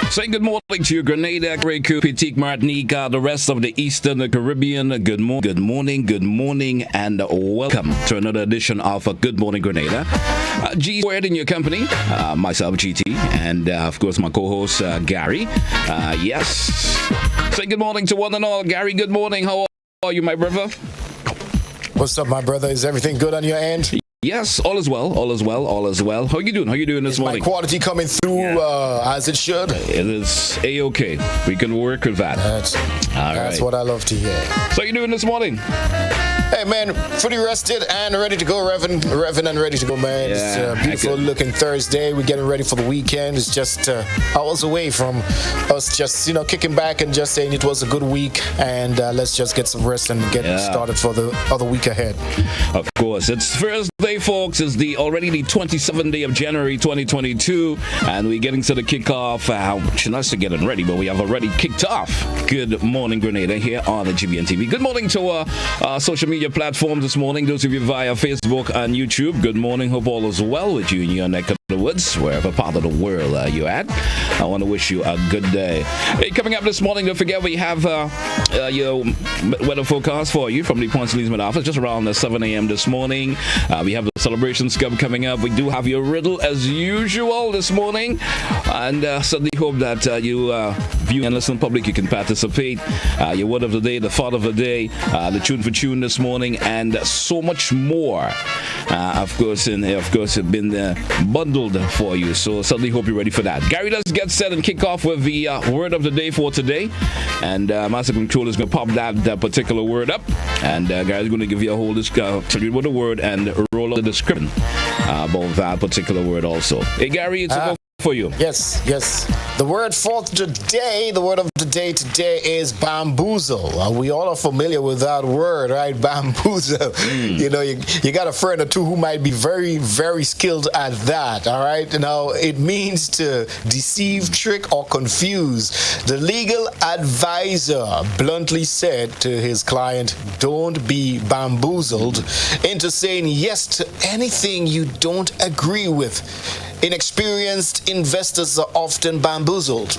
Saying good morning to you, Grenada, Grey Coop, Petite Martinique, the rest of the Eastern Caribbean. Good morning, and welcome to another edition of Good Morning Grenada. G squared in your company, myself, GT, and of course my co-host, Gary. Yes. Say good morning to one and all. Gary, good morning. How are you, my brother? What's up, my brother? Is everything good on your end? Yes, all is well. How are you doing this morning? My quality coming through as it should? It is A-okay. We can work with that. That's what I love to hear. So how you doing this morning? Hey, man, pretty rested and ready to go, revving and ready to go, man. It's a beautiful looking Thursday. We're getting ready for the weekend. It's just hours away from us just, kicking back and just saying it was a good week and let's just get some rest and get started for the other week ahead. Of course. It's Thursday, folks. It's already the 27th day of January 2022 and we're getting to the kickoff. Not to getting ready, but we have already kicked off. Good morning, Grenada, here on the GBN TV. Good morning to social media platforms this morning. Those of you via Facebook and YouTube, good morning. Hope all is well with you in your neck of the woods, wherever part of the world you're at. I want to wish you a good day. Hey, coming up this morning, don't forget we have your weather forecast for you from the Points Leesman office just around 7 a.m. this morning. We have the Celebrations Cup coming up. We do have your riddle as usual this morning, and certainly hope that you view and listen public, you can participate. Your word of the day, the thought of the day, the tune for tune this morning, and so much more. Of course, it's been bundled for you. So certainly hope you're ready for that. Gary, let's get set and kick off with the word of the day for today. And Master Controller is going to pop that particular word up. And Gary's going to give you a whole tell you what the word and roll up the description about that particular word also. Hey, Gary, it's a go for you. Yes. The word for today, the word of the day today is bamboozle. We all are familiar with that word, right? Bamboozle. You got a friend or two who might be very, very skilled at that, all right? Now, it means to deceive, trick, or confuse. The legal advisor bluntly said to his client, don't be bamboozled into saying yes to anything you don't agree with. Inexperienced investors are often bamboozled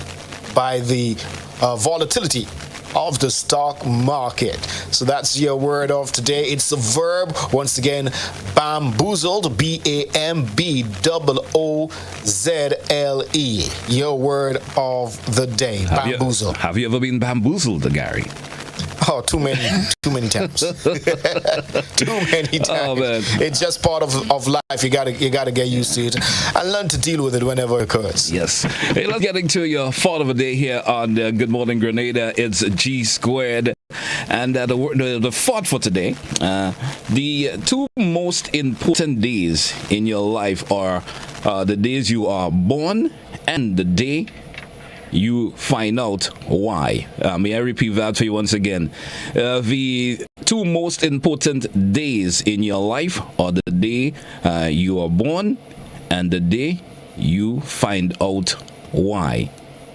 by the volatility of the stock market. So that's your word of today. It's a verb. Once again, bamboozled, B-A-M-B-O-O-Z-L-E. Your word of the day, bamboozled. Have you ever been bamboozled, Gary? Oh, too many times. Too many times. Oh, man. It's just part of life. You gotta get used to it and learn to deal with it whenever it occurs. Yes. Hey, let's get into your thought of the day here on Good Morning Grenada. It's G squared. And the thought for today, the two most important days in your life are the days you are born and the day you find out why. May I repeat that for you once again? The two most important days in your life are the day you are born and the day you find out why.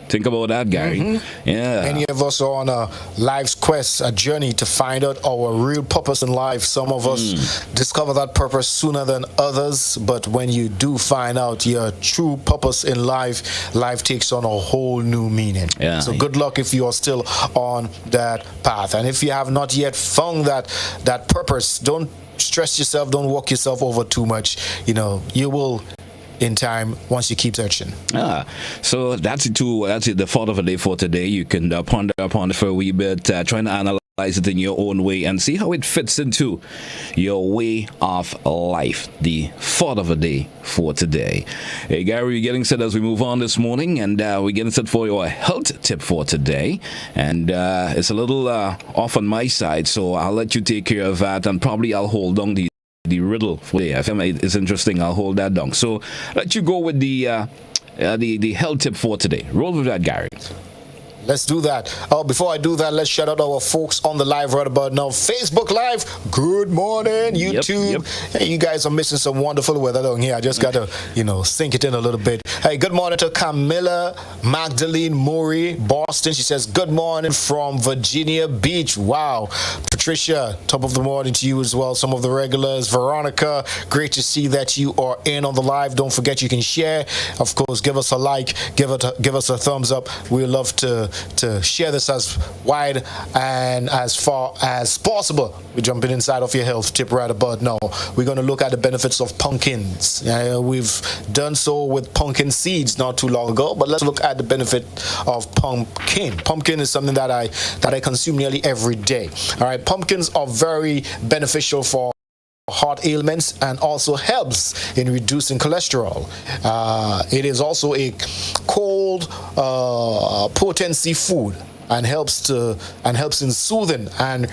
Think about that, Gary. Mm-hmm. Yeah. Many of us are on a life's quest, a journey to find out our real purpose in life. Some of us discover that purpose sooner than others, but when you do find out your true purpose in life, life takes on a whole new meaning. Yeah. So good luck if you are still on that path. And if you have not yet found that purpose, don't stress yourself, don't work yourself over too much. You will in time once you keep searching. So that's it, the thought of the day for today. You can ponder upon it for a wee bit, trying to analyze it in your own way and see how it fits into your way of life. The thought of the day for today. Hey, Gary, we're getting set as we move on this morning, and we're getting set for your health tip for today. And it's a little off on my side, so I'll let you take care of that, and probably I'll hold on the riddle for today. I feel it's interesting. I'll hold that down. So let you go with the health tip for today. Roll with that, Gary. Let's do that. Oh, before I do that, let's shout out our folks on the live right about now. Facebook Live, good morning. YouTube, Hey, you guys are missing some wonderful weather down here. I just got to, sink it in a little bit. Hey, good morning to Camilla Magdalene Murray, Boston. She says, good morning from Virginia Beach. Wow. Patricia, top of the morning to you as well. Some of the regulars. Veronica, great to see that you are in on the live. Don't forget you can share. Of course, give us a like, give us a thumbs up. We love to share this as wide and as far as possible. We're jumping inside of your health tip right about now. We're going to look at the benefits of pumpkins. We've done so with pumpkin seeds not too long ago, but let's look at the benefit of pumpkin. Pumpkin is something that I consume nearly every day. All right, pumpkins are very beneficial for heart ailments and also helps in reducing cholesterol. It is also a cold potency food and helps in soothing and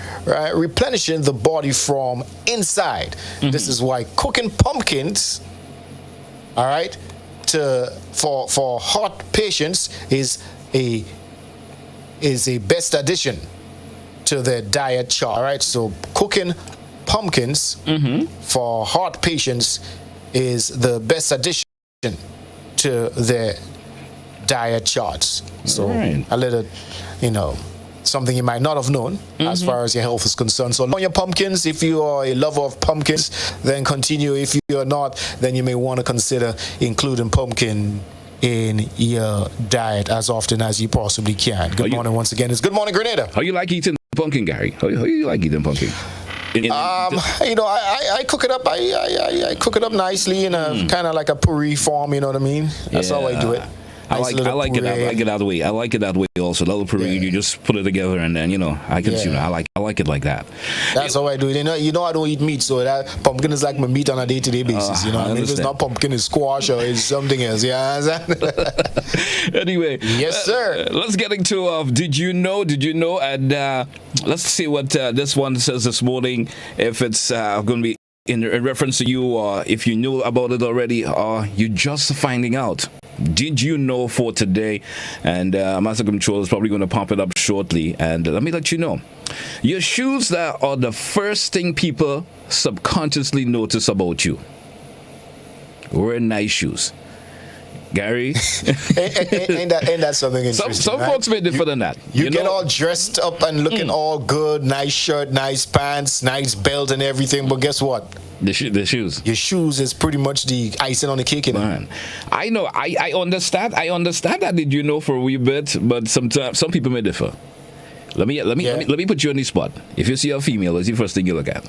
replenishing the body from inside. This is why cooking pumpkins, all right, for heart patients is a best addition to their diet chart. All right, so cooking pumpkins for heart patients is the best addition to their diet charts. So a little, something you might not have known as far as your health is concerned. So on your pumpkins, if you are a lover of pumpkins, then continue. If you are not, then you may want to consider including pumpkin in your diet as often as you possibly can. Good morning once again. It's Good Morning Grenada. How you like eating pumpkin, Gary? How you like eating pumpkin? I cook it up. I cook it up nicely in a kind of like a puree form. You know what I mean? That's how I do it. I like it that way. I like it that way also. Little puree, you just put it together and then I consume it. I like it like that. That's how I do it. I don't eat meat, so that pumpkin is like my meat on a day-to-day basis. If it's not pumpkin, it's squash or it's something else. Yeah. Anyway, yes, sir. Let's get into did you know? And let's see what this one says this morning. If it's going to be in reference to you, or if you knew about it already, or you just finding out. Did you know for today? And Master Control is probably going to pump it up shortly. And let me let you know. Your shoes that are the first thing people subconsciously notice about you. Wearing nice shoes. Gary? ain't that something interesting? Some folks may differ than that. You get all dressed up and looking all good. Nice shirt, nice pants, nice belt and everything. But guess what? The shoes. Your shoes is pretty much the icing on the cake. Man, I know. I understand. I understand that. Did you know for a wee bit? But sometimes some people may differ. Let me put you on the spot. If you see a female, what's the first thing you look at?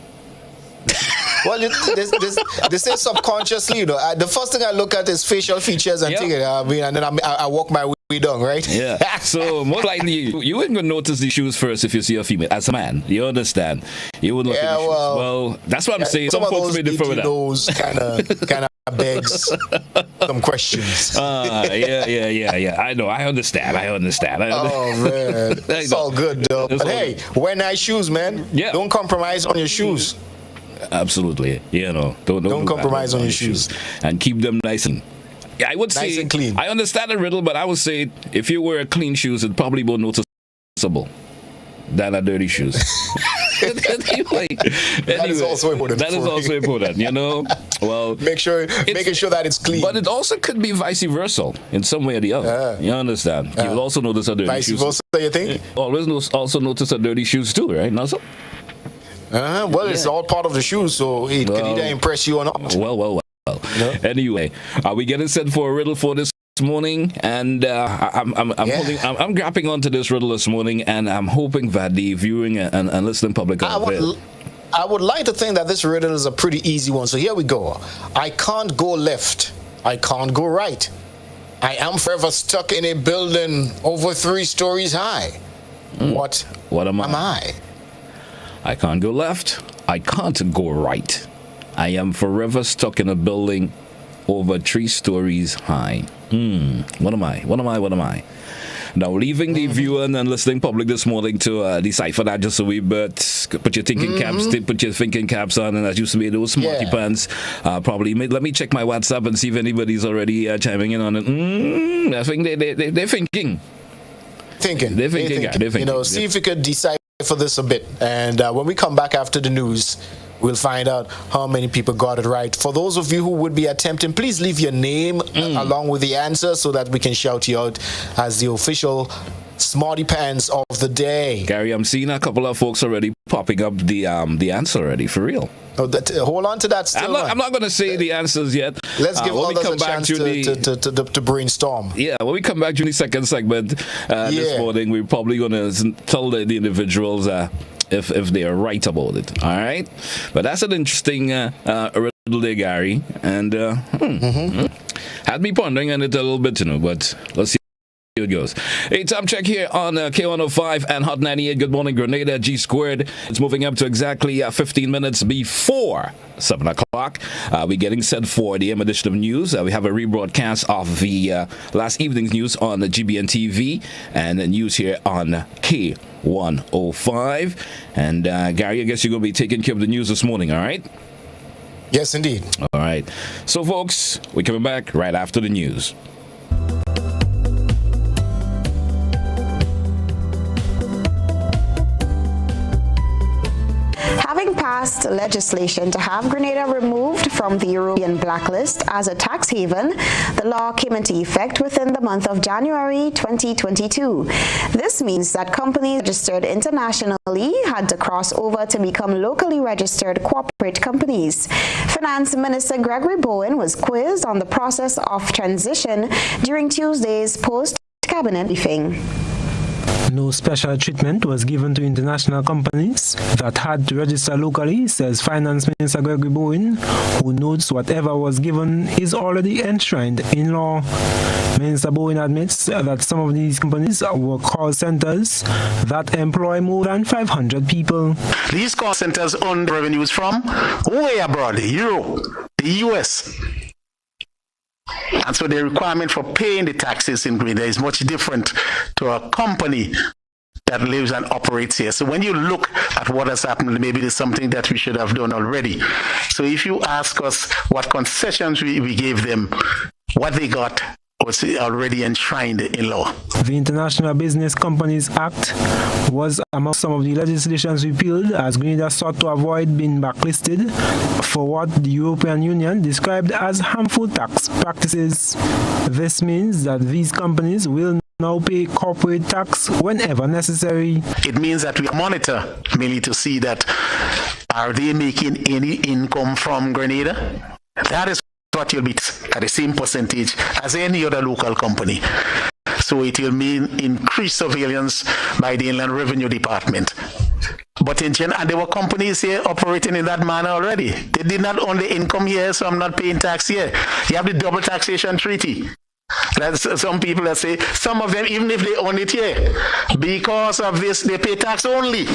Well, this is subconsciously, the first thing I look at is facial features and things. And then I walk my way down, right? Yeah. So most likely you ain't gonna notice the shoes first if you see a female. As a man, you understand. You wouldn't look at the shoes. Well, that's what I'm saying. Some folks may differ with that. Those kind of begs some questions. Yeah. I know. I understand. Oh man, it's all good though. But hey, wear nice shoes, man. Yeah. Don't compromise on your shoes. Absolutely. Don't compromise on your shoes. And keep them nice and I would say and clean. I understand a riddle, but I would say if you wear clean shoes, it's probably more noticeable than a dirty shoes. That is also important. Well, making sure that it's clean. But it also could be vice versa in some way or the other. You understand? You will also notice a dirty shoes. Vice versa, you think? Always also notice a dirty shoes too, right? Also. Well, it's all part of the shoes, so it can either impress you or not. Well. Anyway, are we getting set for a riddle for this morning? And I'm grappling onto this riddle this morning, and I'm hoping that the viewing and listening public are I would like to think that this riddle is a pretty easy one. So here we go. I can't go left. I can't go right. I am forever stuck in a building over 3 stories high. What am I? I can't go left. I can't go right. I am forever stuck in a building over 3 stories high. What am I? Now, leaving the viewer and listening public this morning to decipher that just a wee bit. Put your thinking caps on, and as you say, those smarty pants. Probably. Let me check my WhatsApp and see if anybody's already chiming in on it. I think they're thinking. thinking. They're thinking. You know, see if you could decipher this a bit. And when we come back after the news, we'll find out how many people got it right. For those of you who would be attempting, please leave your name along with the answer so that we can shout you out as the official Smarty Pants of the day. Gary, I'm seeing a couple of folks already popping up the answer already, for real. Oh, hold on to that still. I'm not going to say the answers yet. Let's give others a chance to brainstorm. Yeah, when we come back to the second segment this morning, we're probably going to tell the individuals if they are right about it. All right? But that's an interesting riddle there, Gary. And had me pondering on it a little bit, but let's see. Here it goes. Hey, time check here on K105 and Hot 98. Good morning, Grenada G Squared. It's moving up to exactly 15 minutes before 7 o'clock. We're getting set for the AM edition of news. We have a rebroadcast of the last evening's news on the GBN TV and the news here on K105. And Gary, I guess you're going to be taking care of the news this morning, all right? Yes, indeed. All right. So, folks, we're coming back right after the news. Having passed legislation to have Grenada removed from the European blacklist as a tax haven, the law came into effect within the month of January 2022. This means that companies registered internationally had to cross over to become locally registered corporate companies. Finance Minister Gregory Bowen was quizzed on the process of transition during Tuesday's post-cabinet briefing. No special treatment was given to international companies that had to register locally, says Finance Minister Gregory Bowen, who notes whatever was given is already enshrined in law. Minister Bowen admits that some of these companies were call centers that employ more than 500 people. These call centers earn revenues from way abroad, Europe, the US. And so the requirement for paying the taxes in Grenada is much different to a company that lives and operates here. So when you look at what has happened, maybe there's something that we should have done already. So if you ask us what concessions we gave them, what they got was already enshrined in law. The International Business Companies Act was among some of the legislations repealed as Grenada sought to avoid being blacklisted for what the European Union described as harmful tax practices. This means that these companies will now pay corporate tax whenever necessary. It means that we monitor mainly to see that are they making any income from Grenada? That is what you'll be at the same percentage as any other local company. So it will mean increased surveillance by the Inland Revenue Department. But in general, and there were companies here operating in that manner already. They did not own the income here, so I'm not paying tax here. You have the double taxation treaty. That's some people that say, some of them, even if they own it here, because of this, they pay tax only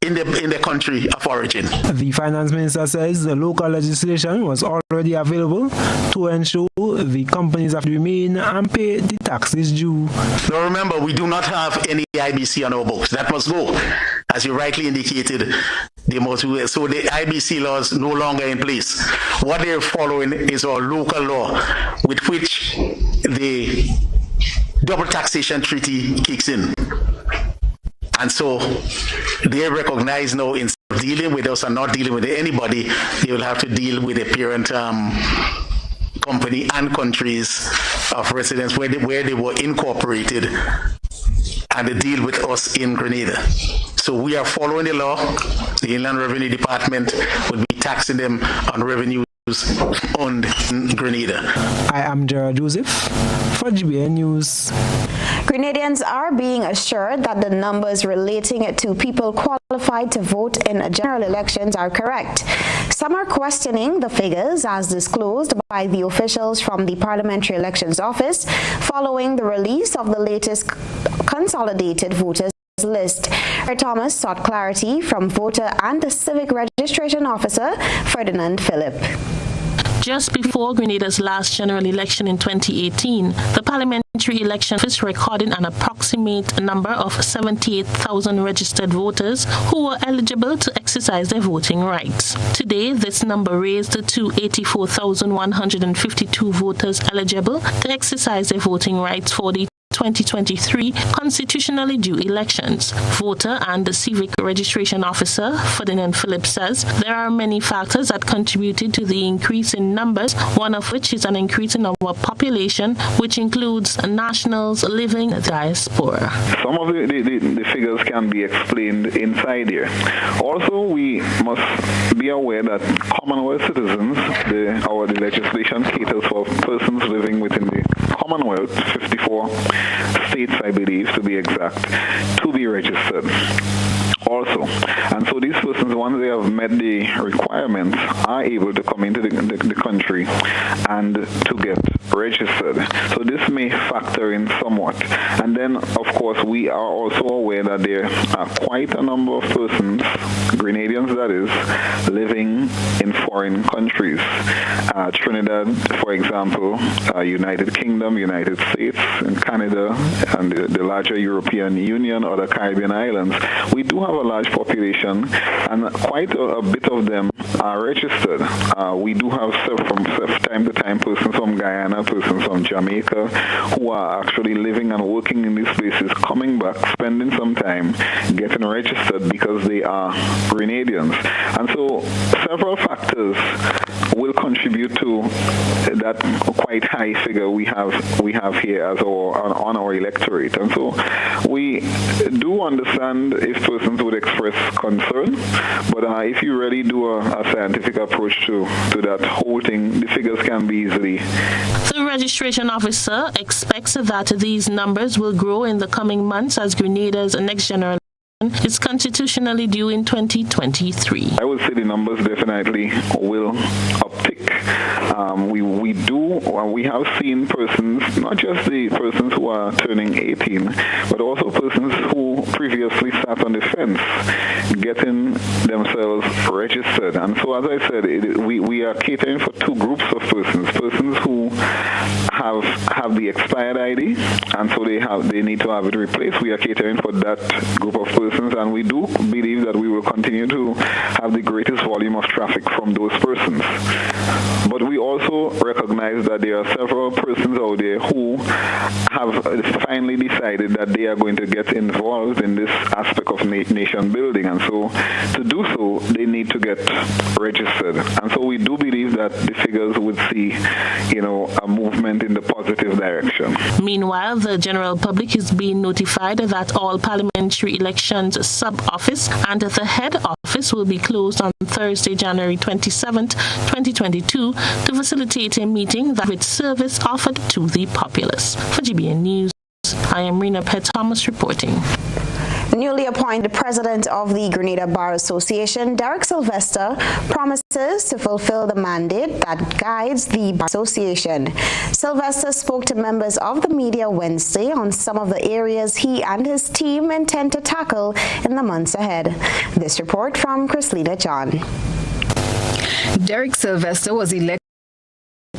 in the country of origin. The finance minister says the local legislation was already available to ensure the companies have to remain and pay the taxes due. Now remember, we do not have any IBC on our books. That must go. As you rightly indicated, so the IBC law is no longer in place. What they're following is our local law, with which the double taxation treaty kicks in. And so they recognize now, instead of dealing with us and not dealing with anybody, they will have to deal with the parent company and countries of residence where they were incorporated, and they deal with us in Grenada. So we are following the law. The Inland Revenue Department will be taxing them on revenues owned in Grenada. I am Gerald Joseph for GBN News. Grenadians are being assured that the numbers relating to people qualified to vote in general elections are correct. Some are questioning the figures as disclosed by the officials from the Parliamentary Elections Office following the release of the latest consolidated voters list. Thomas sought clarity from voter and the civic registration officer Ferdinand Phillip. Just before Grenada's last general election in 2018, the Parliamentary Election Office recorded an approximate number of 78,000 registered voters who were eligible to exercise their voting rights. Today, this number raised to 84,152 voters eligible to exercise their voting rights for the 2023 constitutionally due elections. Voter and civic registration officer Ferdinand Phillips says there are many factors that contributed to the increase in numbers, one of which is an increase in our population, which includes nationals living in diaspora. Some of the figures can be explained inside here. Also, we must be aware that Commonwealth citizens, the legislation caters for persons living within the Commonwealth, 54 states, I believe, to be exact, to be registered also. And so these persons, once they have met the requirements, are able to come into the country and to get registered. So this may factor in somewhat. And then, of course, we are also aware that there are quite a number of persons, Grenadians that is, living in foreign countries. Trinidad, for example, United Kingdom, United States, and Canada, and the larger European Union or the Caribbean islands. We do have a large population, and quite a bit of them are registered. We do have from time to time persons from Guyana, persons from Jamaica, who are actually living and working in these places, coming back, spending some time, getting registered because they are Grenadians. And so several factors will contribute to that quite high figure we have here as on our electorate. And so we do understand if persons would express concern, but if you really do a scientific approach to that whole thing, the figures can be easily. The registration officer expects that these numbers will grow in the coming months as Grenada's next general is constitutionally due in 2023. I would say the numbers definitely will uptick. We have seen persons, not just the persons who are turning 18, but also persons who previously sat on the fence, getting themselves registered. And so, as I said, we are catering for two groups of persons who have the expired ID, and so they need to have it replaced. We are catering for that group of persons, and we do believe that we will continue to have the greatest volume of traffic from those persons. But we also recognize that there are several persons out there who have finally decided that they are going to get involved in this aspect of nation building, and so to do so, they need to get registered. And so we do believe that the figures would see, a movement in the positive direction. Meanwhile, the general public is being notified that all parliamentary elections sub-office and the head office will be closed on Thursday, January 27th, 2022, to facilitate a meeting that with service offered to the populace. For GBN News, I am Rena Pett Thomas reporting. Newly appointed president of the Grenada Bar Association, Derek Sylvester, promises to fulfill the mandate that guides the Bar Association. Sylvester spoke to members of the media Wednesday on some of the areas he and his team intend to tackle in the months ahead. This report from Chrislina John. Derek Sylvester was elected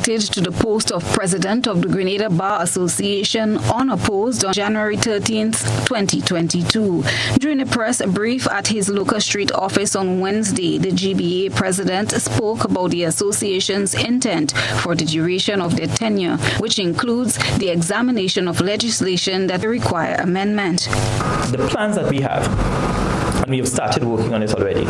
to the post of president of the Grenada Bar Association unopposed on January 13th, 2022. During a press brief at his Local Street office on Wednesday, the GBA president spoke about the association's intent for the duration of their tenure, which includes the examination of legislation that require amendment. The plans that we have, and we have started working on it already,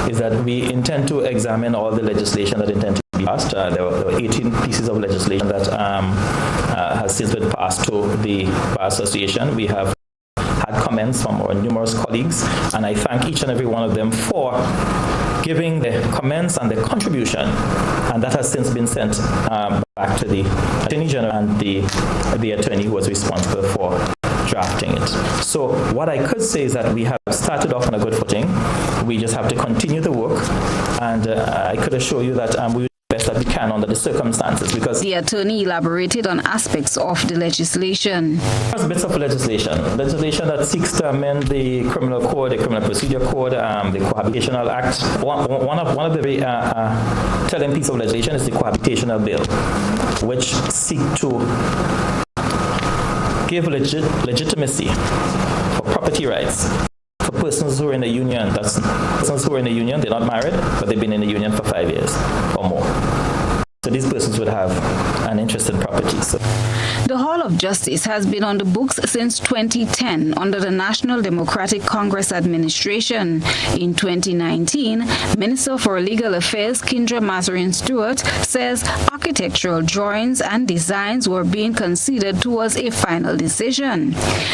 is that we intend to examine all the legislation that intend to be passed. There were 18 pieces of legislation that has since been passed to the Bar Association. We have had comments from our numerous colleagues, and I thank each and every one of them for giving the comments and the contribution, and that has since been sent back to the Attorney General and the attorney who was responsible for drafting it. So what I could say is that we have started off on a good footing. We just have to continue the work, and I could assure you that we will do the best that we can under the circumstances, because the attorney elaborated on aspects of the legislation. There's bits of legislation that seeks to amend the criminal code, the criminal procedure code, the cohabitational act. One of the very telling pieces of legislation is the cohabitational bill, which seek to give legitimacy for property rights for persons who are in the union. That's persons who are in the union, they're not married, but they've been in the union for 5 years or more. So these persons would have an interest in property. So. The Hall of Justice has been on the books since 2010 under the National Democratic Congress administration. In 2019, Minister for Legal Affairs Kindra Mazarin-Stewart says architectural drawings and designs were being considered towards a final decision.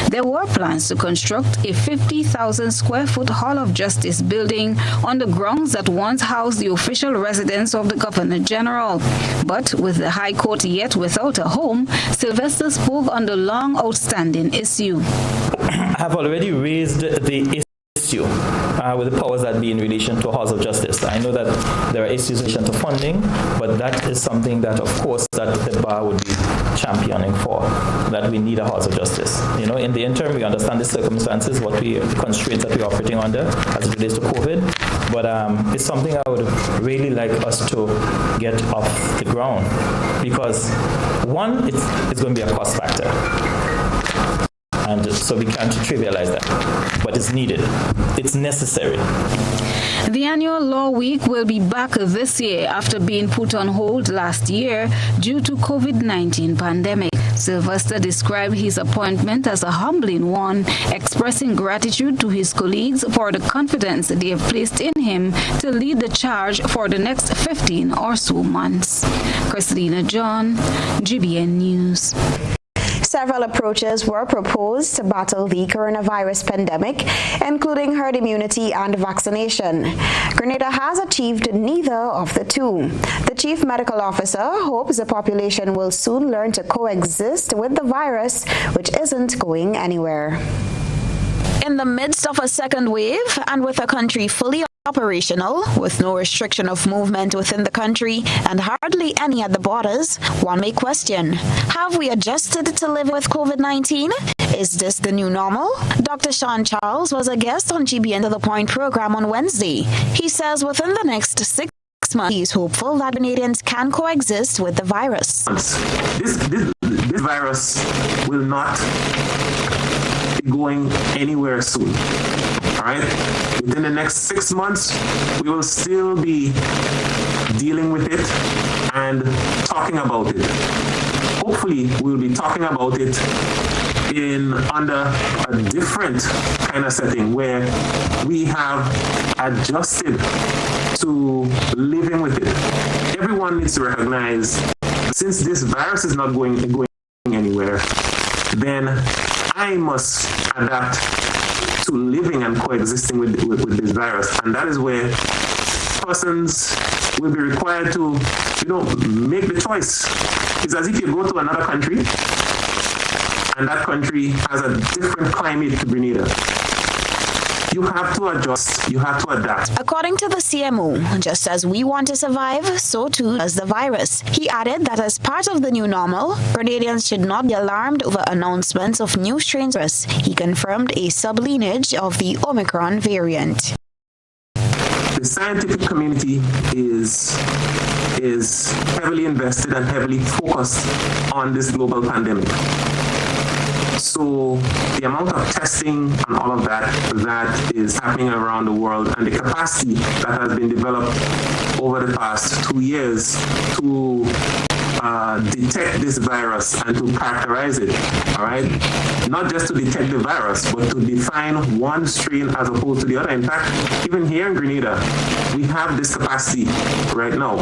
There were plans to construct a 50,000 square foot Hall of Justice building on the grounds that once housed the official residence of the Governor General. But with the High Court yet without a home, Sylvester spoke on the long outstanding issue. I have already raised the issue with the powers that be in relation to Halls of Justice. I know that there are issues in relation to funding, but that is something that, of course, that the bar would be championing for, that we need a Halls of Justice. In the interim, we understand the circumstances, the constraints that we're operating under as it relates to COVID, but it's something I would really like us to get off the ground, because one, it's going to be a cost factor. And so we can't trivialize that. But it's needed. It's necessary. The annual Law Week will be back this year after being put on hold last year due to COVID-19 pandemic. Sylvester described his appointment as a humbling one, expressing gratitude to his colleagues for the confidence they have placed in him to lead the charge for the next 15 or so months. Christina John, GBN News. Several approaches were proposed to battle the coronavirus pandemic, including herd immunity and vaccination. Grenada has achieved neither of the two. The chief medical officer hopes the population will soon learn to coexist with the virus, which isn't going anywhere. In the midst of a second wave and with a country fully operational, with no restriction of movement within the country and hardly any at the borders, one may question, have we adjusted to live with COVID-19? Is this the new normal? Dr. Sean Charles was a guest on GBN To The Point program on Wednesday. He says within the next 6 months, he's hopeful that Canadians can coexist with the virus. This virus will not be going anywhere soon. All right? Within the next 6 months, we will still be dealing with it and talking about it. Hopefully, we'll be talking about it under a different kind of setting where we have adjusted to living with it. Everyone needs to recognize, since this virus is not going anywhere, then I must adapt to living and coexisting with this virus. And that is where persons will be required to, make the choice. It's as if you go to another country and that country has a different climate to Grenada. You have to adjust, you have to adapt. According to the CMO, just as we want to survive, so too does the virus. He added that as part of the new normal, Grenadians should not be alarmed over announcements of new strains. He confirmed a sublineage of the Omicron variant. The scientific community is heavily invested and heavily focused on this global pandemic. So the amount of testing and all of that is happening around the world, and the capacity that has been developed over the past 2 years to detect this virus and to characterize it, all right? Not just to detect the virus, but to define one strain as opposed to the other. In fact, even here in Grenada, we have this capacity right now.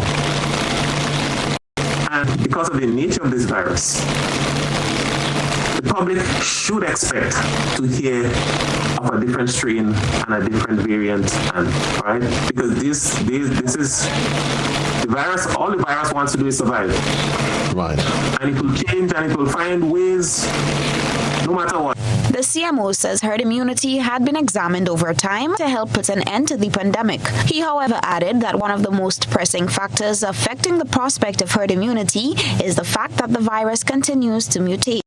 And because of the nature of this virus, the public should expect to hear of a different strain and a different variant, and right? Because this is the virus. All the virus wants to do is survive. Right. And it will change and it will find ways no matter what. The CMO says herd immunity had been examined over time to help put an end to the pandemic. He, however, added that one of the most pressing factors affecting the prospect of herd immunity is the fact that the virus continues to mutate.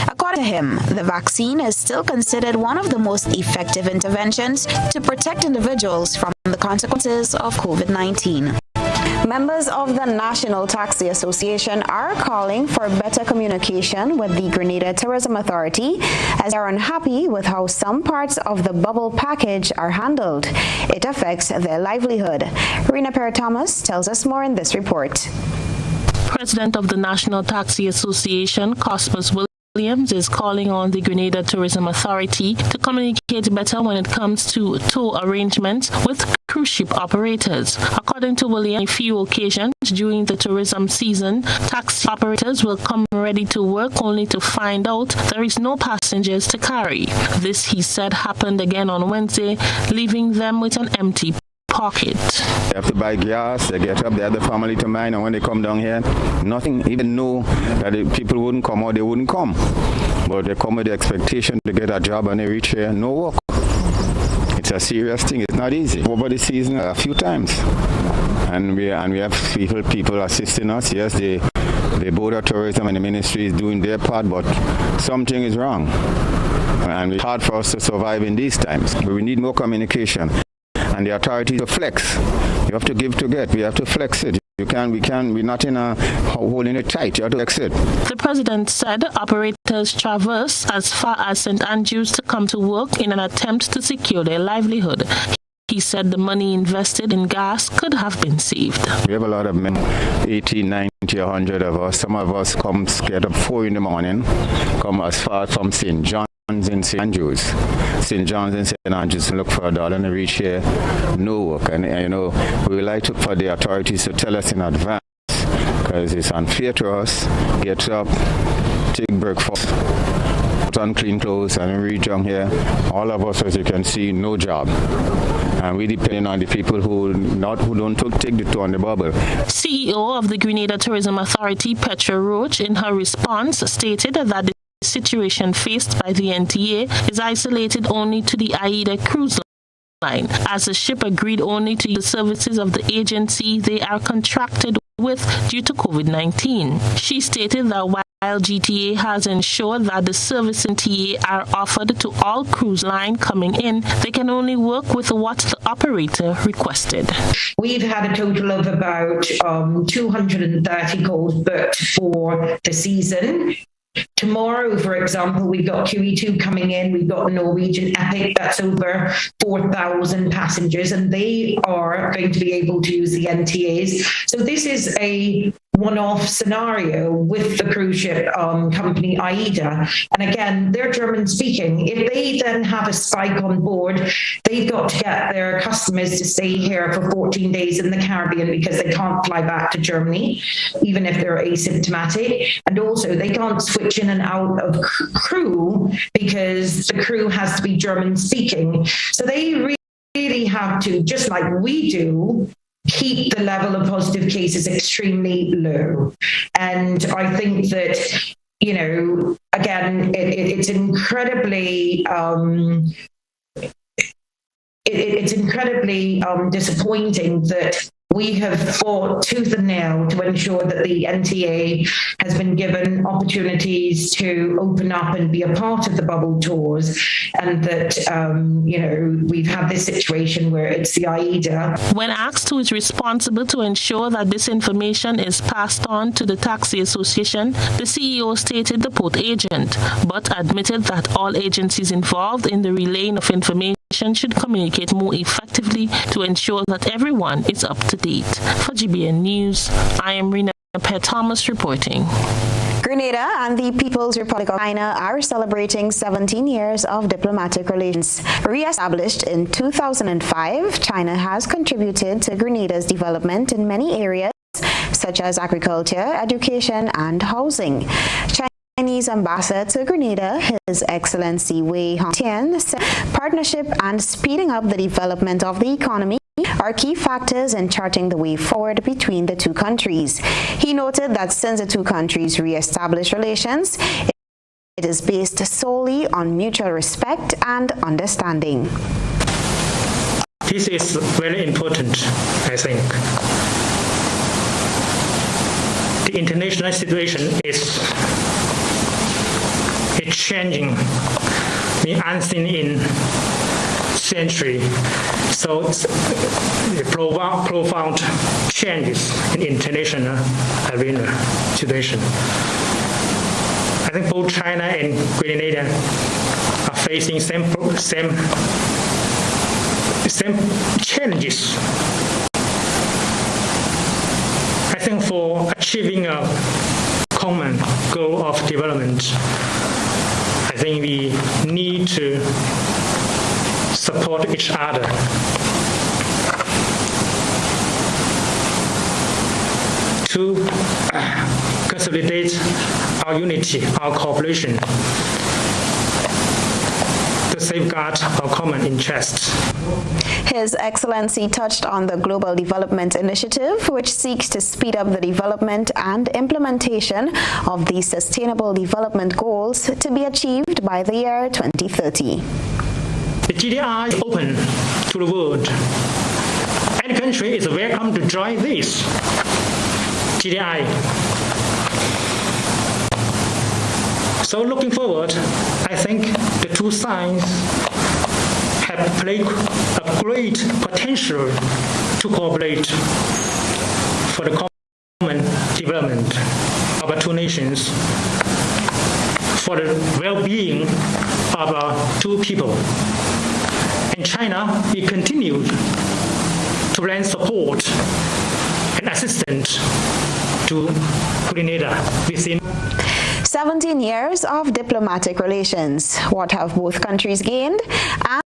According to him, the vaccine is still considered one of the most effective interventions to protect individuals from the consequences of COVID-19. Members of the National Taxi Association are calling for better communication with the Grenada Tourism Authority as they are unhappy with how some parts of the bubble package are handled. It affects their livelihood. Rena Perry-Thomas tells us more in this report. President of the National Taxi Association, Cosmas Williams, is calling on the Grenada Tourism Authority to communicate better when it comes to tour arrangements with cruise ship operators. According to Williams, on a few occasions during the tourism season, taxi operators will come ready to work only to find out there is no passengers to carry. This, he said, happened again on Wednesday, leaving them with an empty pocket. They have to buy gas, they get up, they have the family to mind, and when they come down here, nothing, even know that the people wouldn't come or they wouldn't come. But they come with the expectation to get a job and they reach here, no work. It's a serious thing, it's not easy. Over the season, a few times. And we have people assisting us. Yes, the Board of Tourism and the ministry is doing their part, but something is wrong. And it's hard for us to survive in these times. We need more communication. And the authority to flex. You have to give to get. We have to flex it. We're not in a holding it tight. You have to flex it. The president said operators traverse as far as St. Andrews to come to work in an attempt to secure their livelihood. He said the money invested in gas could have been saved. We have a lot of men, 80, 90, 100 of us. Some of us get up 4 in the morning, come as far from St. John's in St. Andrews. St. John's in St. Andrews to look for $1 and reach here, no work. And we would like for the authorities to tell us in advance, because it's unfair to us. Get up, take breakfast, put on clean clothes, and reach down here. All of us, as you can see, no job. And we depend on the people who don't take the tour on the bubble. CEO of the Grenada Tourism Authority, Petra Roach, in her response stated that the situation faced by the NTA is isolated only to the AIDA cruise line, as the ship agreed only to use the services of the agency they are contracted with due to COVID-19. She stated that while GTA has ensured that the service in TA are offered to all cruise line coming in, they can only work with what the operator requested. We've had a total of about 230 calls booked for the season. Tomorrow, for example, we've got QE2 coming in. We've got Norwegian Epic, that's over 4,000 passengers, and they are going to be able to use the NTAs. So this is a one-off scenario with the cruise ship company AIDA. And again, they're German speaking. If they then have a spike on board, they've got to get their customers to stay here for 14 days in the Caribbean because they can't fly back to Germany, even if they're asymptomatic. And also they can't switch in and out of crew because the crew has to be German speaking. So they really have to, just like we do, keep the level of positive cases extremely low. And I think that, again, it's incredibly disappointing that we have fought tooth and nail to ensure that the NTA has been given opportunities to open up and be a part of the bubble tours, and that, we've had this situation where it's the AIDA. When asked who is responsible to ensure that this information is passed on to the Taxi Association, the CEO stated the port agent, but admitted that all agencies involved in the relaying of information should communicate more effectively to ensure that everyone is up to date. For GBN News, I am Rena Thomas reporting. Grenada and the People's Republic of China are celebrating 17 years of diplomatic relations. Re-established in 2005, China has contributed to Grenada's development in many areas, such as agriculture, education, and housing. Chinese ambassador to Grenada, His Excellency Wei Hongtian, said partnership and speeding up the development of the economy are key factors in charting the way forward between the two countries. He noted that since the two countries re-established relations, it is based solely on mutual respect and understanding. This is very important, I think. The international situation is changing, the unseen in century. So the profound changes in international arena situation. I think both China and Grenada are facing same challenges. I think for achieving a common goal of development, I think we need to support each other. To consolidate our unity, our cooperation, to safeguard our common interests. His Excellency touched on the Global Development Initiative, which seeks to speed up the development and implementation of the Sustainable Development Goals to be achieved by the year 2030. The GDI is open to the world. Any country is welcome to join this GDI. So looking forward, I think the two sides have played a great potential to cooperate for the common development of our two nations, for the well-being of our two people. In China, we continue to lend support and assistance to Grenada within 17 years of diplomatic relations. What have both countries gained?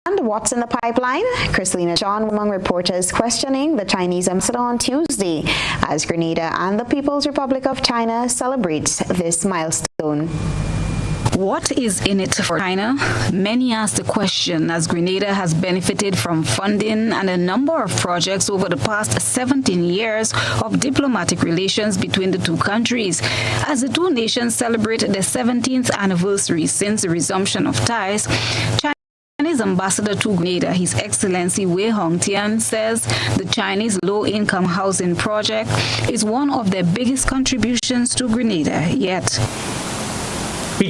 And what's in the pipeline? Christina John among reporters questioning the Chinese ambassador on Tuesday as Grenada and the People's Republic of China celebrates this milestone. What is in it for China? Many ask the question as Grenada has benefited from funding and a number of projects over the past 17 years of diplomatic relations between the two countries. As the two nations celebrate their 17th anniversary since the resumption of ties, Chinese ambassador to Grenada, His Excellency Wei Hongtian, says the Chinese low-income housing project is one of their biggest contributions to Grenada yet.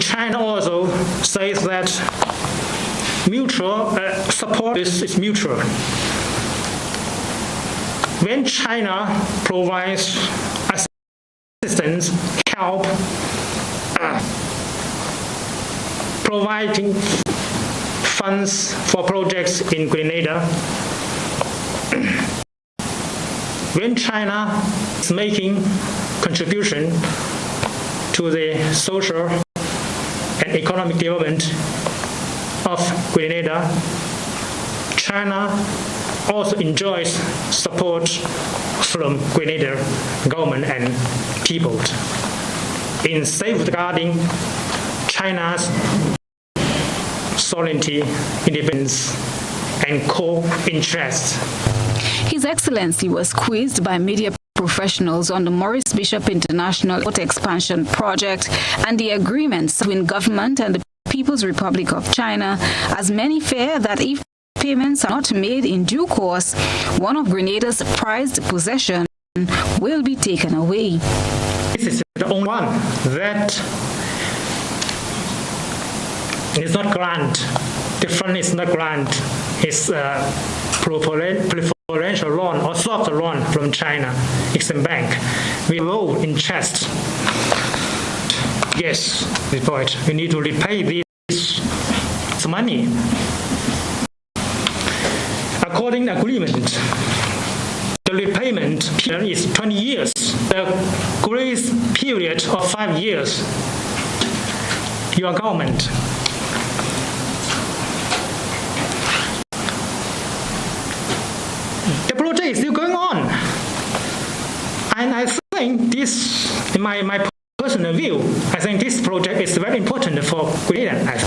China also says that mutual support is mutual. When China provides assistance, help, providing funds for projects in Grenada, when China is making contribution to the social and economic development of Grenada, China also enjoys support from Grenada government and people in safeguarding China's sovereignty, independence, and core interests. His Excellency was quizzed by media professionals on the Maurice Bishop International Port Expansion Project and the agreements between government and the People's Republic of China, as many fear that if payments are not made in due course, one of Grenada's prized possessions will be taken away. This is the only one that is not grant. The fund is not grant. It's preferential loan or soft loan from China Exim Bank. We low interest. Yes, the point. We need to repay this money. According to agreement, the repayment period is 20 years. The grace period of 5 years. Your government. The project is still going on. And I think this, in my personal view, I think this project is very important for Grenada.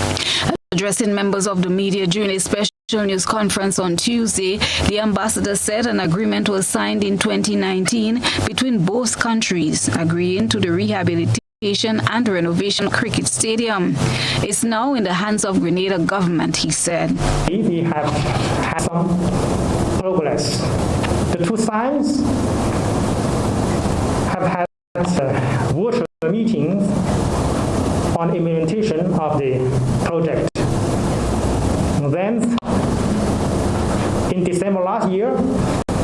Addressing members of the media during a special news conference on Tuesday, the ambassador said an agreement was signed in 2019 between both countries, agreeing to the rehabilitation and renovation cricket stadium. It's now in the hands of Grenada government, he said. We have had some progress. The two sides have had virtual meetings on implementation of the project. Then, in December last year,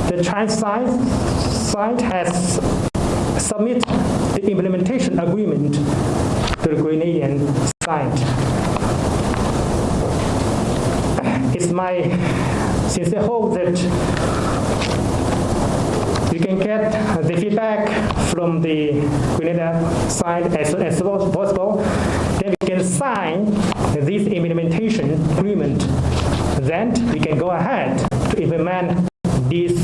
the Chinese side has submitted the implementation agreement to the Grenadian side. It's my sincere hope that we can get the feedback from from the Grenada side as soon as possible, then we can sign this implementation agreement. Then we can go ahead to implement this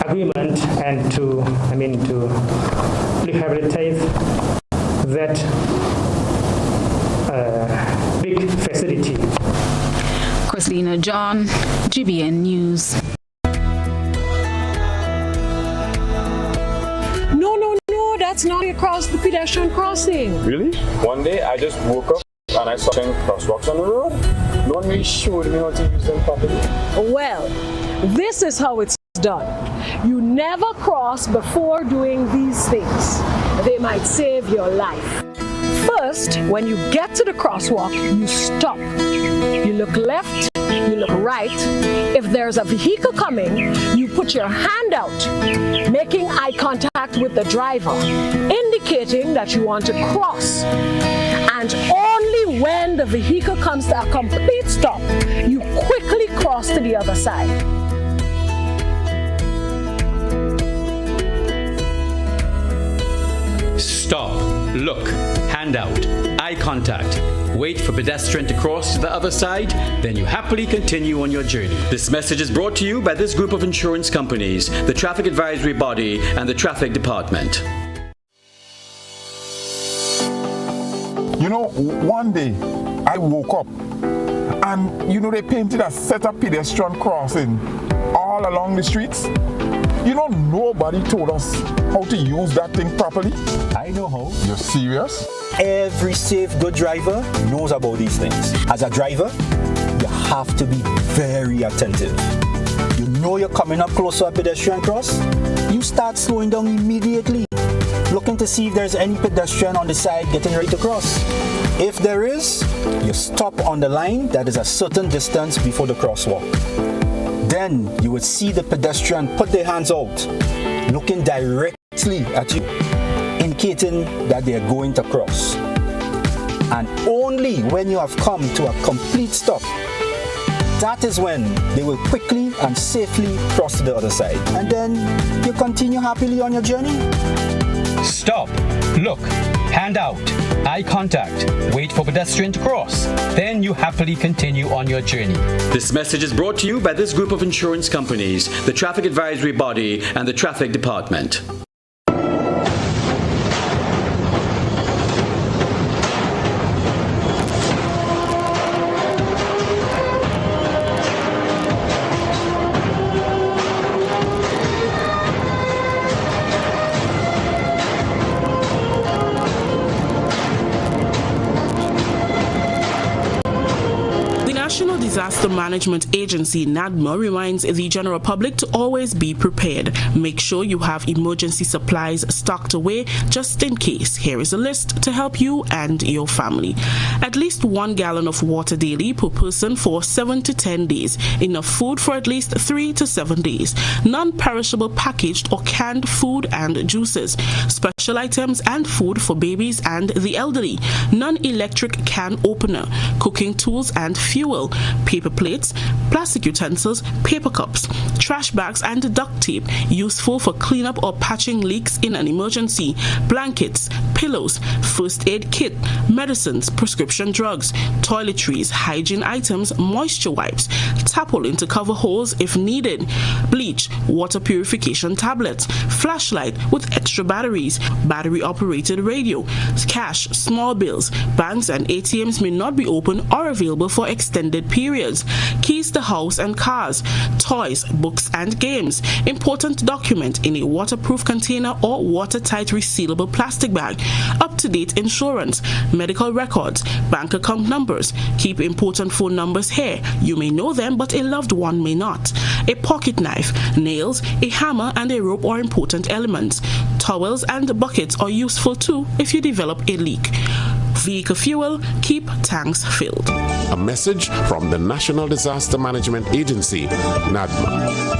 agreement and to rehabilitate that big facility. Christina John, GBN News. No, that's not across the pedestrian crossing. Really? One day I just woke up and I saw 10 crosswalks on the road. No one really showed me how to use them properly. Well, this is how it's done. You never cross before doing these things. They might save your life. First, when you get to the crosswalk, you stop. You look left, you look right. If there's a vehicle coming, you put your hand out, making eye contact with the driver, indicating that you want to cross. And only when the vehicle comes to a complete stop, you quickly cross to the other side. Stop, look, hand out, eye contact. Wait for pedestrian to cross to the other side, then you happily continue on your journey. This message is brought to you by this group of insurance companies, the Traffic Advisory Body, and the Traffic Department. You know, one day I woke up and, they painted a set of pedestrian crossing all along the streets. Nobody told us how to use that thing properly. I know how. You're serious? Every safe, good driver knows about these things. As a driver, you have to be very attentive. You know you're coming up close to a pedestrian cross, you start slowing down immediately, looking to see if there's any pedestrian on the side getting ready to cross. If there is, you stop on the line that is a certain distance before the crosswalk. Then you would see the pedestrian put their hands out, looking directly at you, indicating that they are going to cross. And only when you have come to a complete stop, that is when they will quickly and safely cross to the other side. And then you continue happily on your journey. Stop, look, hand out, eye contact, wait for pedestrian to cross. Then you happily continue on your journey. This message is brought to you by this group of insurance companies, the Traffic Advisory Body, and the Traffic Department. Disaster Management Agency NADMA reminds the general public to always be prepared. Make sure you have emergency supplies stocked away just in case. Here is a list to help you and your family. At least 1 gallon of water daily per person for 7 to 10 days. Enough food for at least 3 to 7 days. Non-perishable packaged or canned food and juices. Special items and food for babies and the elderly. Non-electric can opener. Cooking tools and fuel. Paper plates, plastic utensils, paper cups, trash bags and duct tape useful for cleanup or patching leaks in an emergency, blankets, pillows, first aid kit, medicines, prescription drugs, toiletries, hygiene items, moisture wipes, tarpaulin to cover holes if needed, bleach, water purification tablets, flashlight with extra batteries, battery operated radio, cash, small bills. Banks and ATMs may not be open or available for extended periods, keys to house and cars, toys, books and games, important document in a waterproof container or watertight resealable plastic bag, up-to-date insurance, medical records, bank account numbers. Keep important phone numbers here. You may know them, but a loved one may not. A pocket knife, nails, a hammer and a rope are important elements. Towels and buckets are useful too if you develop a leak. Vehicle fuel, keep tanks filled. A message from the National Disaster Management Agency, NADMA.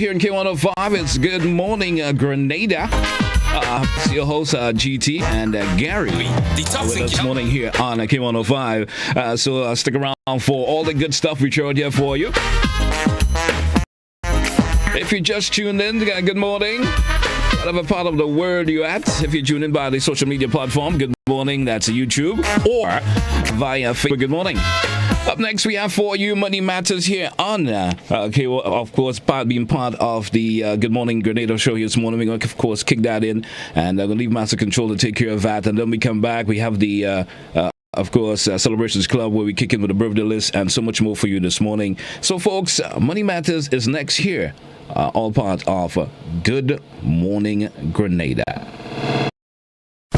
here in K105. It's Good Morning Grenada. It's your host, GT and Gary with us this morning here on K105. So stick around for all the good stuff we showed here for you. If you just tuned in, good morning. Whatever part of the world you're at, if you tune in by the social media platform, good morning, that's YouTube, or via Facebook, good morning. Up next, we have for you Money Matters here on, of course, being part of the Good Morning Grenada show here this morning. We're going to, of course, kick that in, and I'm going to leave Master Control to take care of that. And then we come back, we have the, of course, Celebrations Club, where we kick in with the birthday list and so much more for you this morning. So, folks, Money Matters is next here, all part of Good Morning Grenada.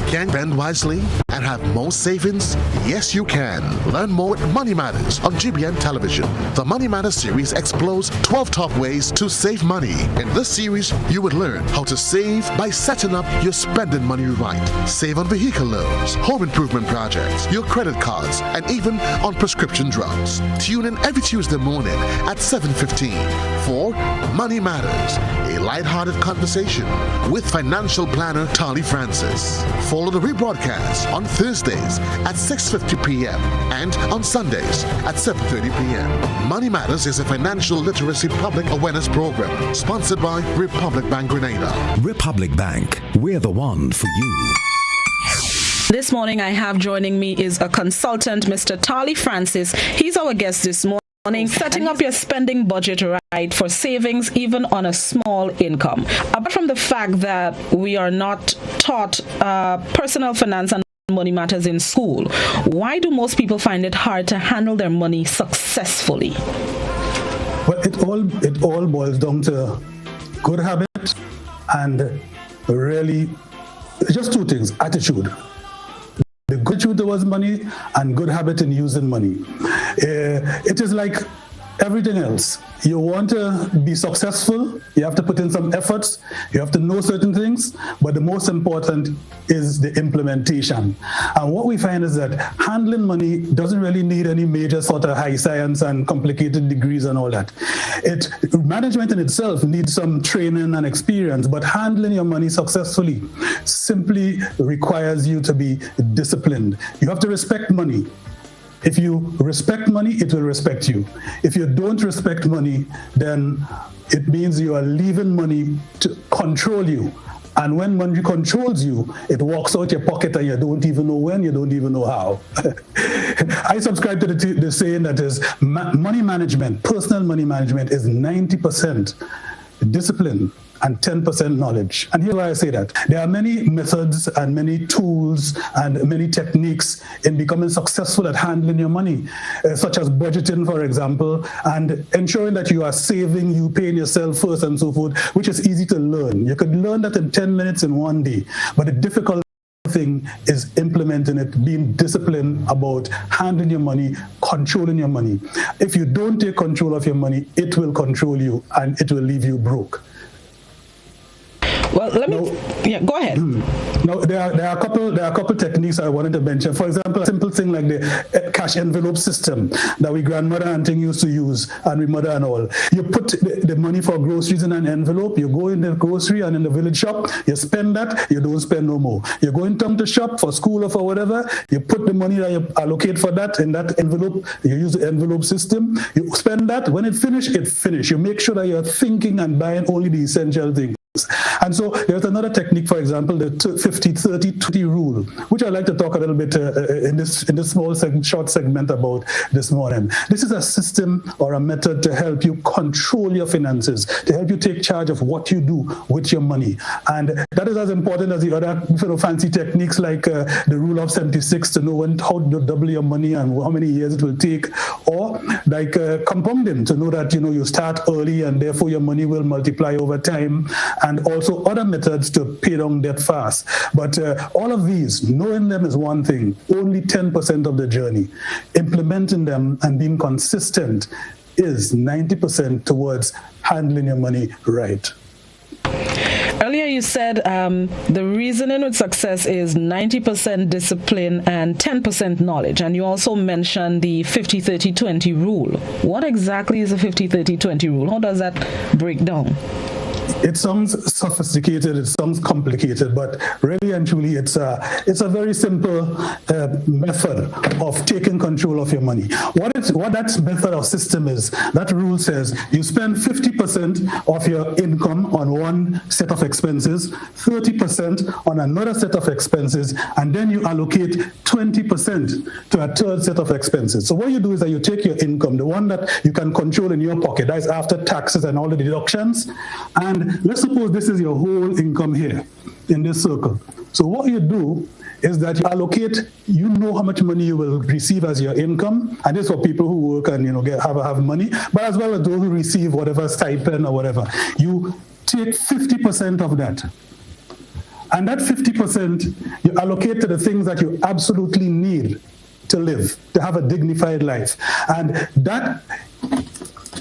Can spend wisely and have more savings? Yes, you can. Learn more with Money Matters on GBN Television. The Money Matters series explores 12 top ways to save money. In this series, you would learn how to save by setting up your spending money right. Save on vehicle loans, home improvement projects, your credit cards, and even on prescription drugs. Tune in every Tuesday morning at 7:15 for Money Matters, a lighthearted conversation with financial planner Tali Francis. Follow the rebroadcast on Thursdays at 6:50 p.m. and on Sundays at 7:30 p.m. Money Matters is a financial literacy public awareness program sponsored by Republic Bank Grenada. Republic Bank, we're the one for you. This morning I have joining me is a consultant, Mr. Tali Francis. He's our guest this morning. Setting up your spending budget right for savings even on a small income. Apart from the fact that we are not taught personal finance and money matters in school, why do most people find it hard to handle their money successfully? Well, it all boils down to good habit and really just two things: attitude. The good attitude towards money and good habit in using money. It is like everything else. You want to be successful, you have to put in some efforts, you have to know certain things, but the most important is the implementation. And what we find is that handling money doesn't really need any major sort of high science and complicated degrees and all that. Management in itself needs some training and experience, but handling your money successfully simply requires you to be disciplined. You have to respect money. If you respect money, it will respect you. If you don't respect money, then it means you are leaving money to control you. And when money controls you, it walks out your pocket and you don't even know when, you don't even know how. I subscribe to the saying that is money management, personal money management is 90% discipline and 10% knowledge. And here's why I say that. There are many methods and many tools and many techniques in becoming successful at handling your money, such as budgeting, for example, and ensuring that you are saving, you paying yourself first and so forth, which is easy to learn. You could learn that in 10 minutes in one day, but the difficult thing is implementing it, being disciplined about handling your money, controlling your money. If you don't take control of your money, it will control you and it will leave you broke. Well, go ahead. Now, there are a couple techniques I wanted to mention. For example, a simple thing like the cash envelope system that we grandmother and thing used to use, and we mother and all. You put the money for groceries in an envelope, you go in the grocery and in the village shop, you spend that, you don't spend no more. You go in town to shop for school or for whatever, you put the money that you allocate for that in that envelope, you use the envelope system, you spend that, when it finishes, You make sure that you're thinking and buying only the essential things. And so there's another technique, for example, the 50-30-20 rule, which I'd like to talk a little bit in this small short segment about this morning. This is a system or a method to help you control your finances, to help you take charge of what you do with your money. And that is as important as the other fancy techniques like the rule of 76 to know how to double your money and how many years it will take, or like compounding to know that you start early and therefore your money will multiply over time, and also other methods to pay down debt fast. But all of these, knowing them is one thing, only 10% of the journey. Implementing them and being consistent is 90% towards handling your money right. Earlier you said the reasoning with success is 90% discipline and 10% knowledge, and you also mentioned the 50-30-20 rule. What exactly is the 50-30-20 rule? How does that break down? It sounds sophisticated, it sounds complicated, but really and truly it's a very simple method of taking control of your money. What that method or system is, that rule says you spend 50% of your income on one set of expenses, 30% on another set of expenses, and then you allocate 20% to a third set of expenses. So what you do is that you take your income, the one that you can control in your pocket, that is after taxes and all the deductions, and let's suppose this is your whole income here in this circle. So what you do is that you allocate, you know how much money you will receive as your income, and this is for people who work and have money, but as well as those who receive whatever stipend or whatever. You take 50% of that. And that 50% you allocate to the things that you absolutely need to live, to have a dignified life. And that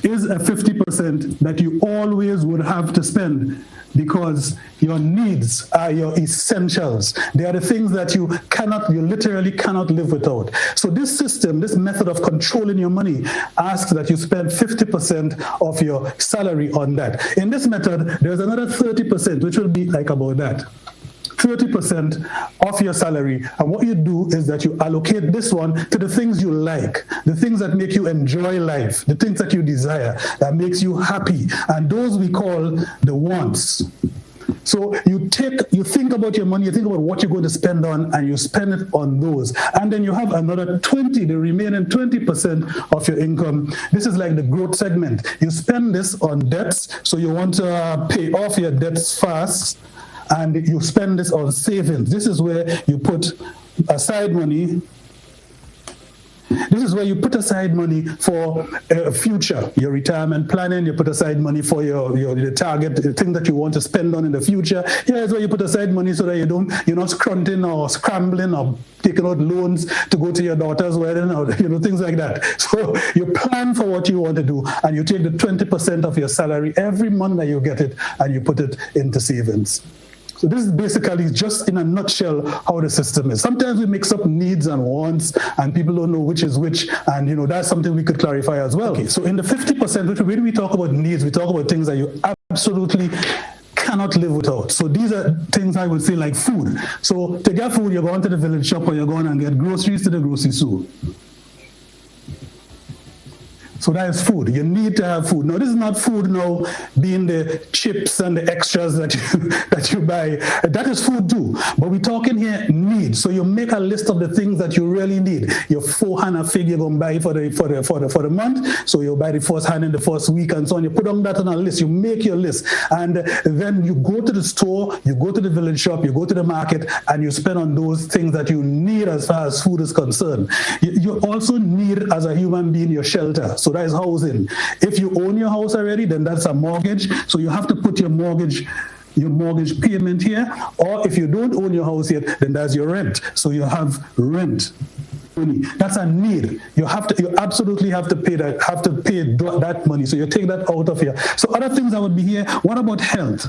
is a 50% that you always would have to spend, because your needs are your essentials. They are the things that you literally cannot live without. So this system, this method of controlling your money asks that you spend 50% of your salary on that. In this method, there's another 30%, which will be like about that. 30% of your salary, and what you do is that you allocate this one to the things you like, the things that make you enjoy life, the things that you desire, that makes you happy, and those we call the wants. So you think about your money, you think about what you're going to spend on, and you spend it on those. And then you have another 20, the remaining 20% of your income. This is like the growth segment. You spend this on debts, so you want to pay off your debts fast, and you spend this on savings. This is where you put aside money. This is where you put aside money for future, your retirement planning. You put aside money for your target, the thing that you want to spend on in the future. Here's where you put aside money so that you're not scrunting or scrambling or taking out loans to go to your daughter's wedding or things like that. So you plan for what you want to do, and you take the 20% of your salary every month that you get it, and you put it into savings. So this is basically just in a nutshell how the system is. Sometimes we mix up needs and wants, and people don't know which is which, and that's something we could clarify as well. Okay, so in the 50%, when we talk about needs, we talk about things that you absolutely cannot live without. So these are things I would say like food. So to get food, you're going to the village shop or you're going and get groceries to the grocery store. So that is food. You need to have food. Now, this is not food now being the chips and the extras that you buy. That is food too. But we're talking here needs. So you make a list of the things that you really need. Your 400 fig you're going to buy for the month. So you buy the first hand in the first week and so on. You put on that on a list. You make your list. And then you go to the store, you go to the village shop, you go to the market, and you spend on those things that you need as far as food is concerned. You also need, as a human being, your shelter. So that is housing. If you own your house already, then that's a mortgage. So you have to put your mortgage payment here. Or if you don't own your house yet, then that's your rent. So you have rent. That's a need. You absolutely have to pay that money. So you take that out of here. So other things that would be here. What about health?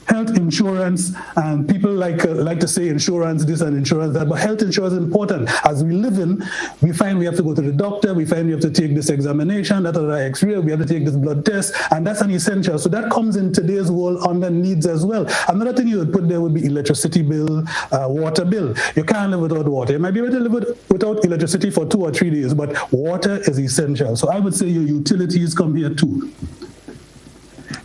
Health insurance, and people like to say insurance this and insurance that, but health insurance is important. As we live in, we find we have to go to the doctor, we find we have to take this examination, that other X-ray, we have to take this blood test, and that's an essential. So that comes in today's world under needs as well. Another thing you would put there would be electricity bill, water bill. You can't live without water. You might be able to live without electricity for 2 or 3 days, but water is essential. So I would say your utilities come here too.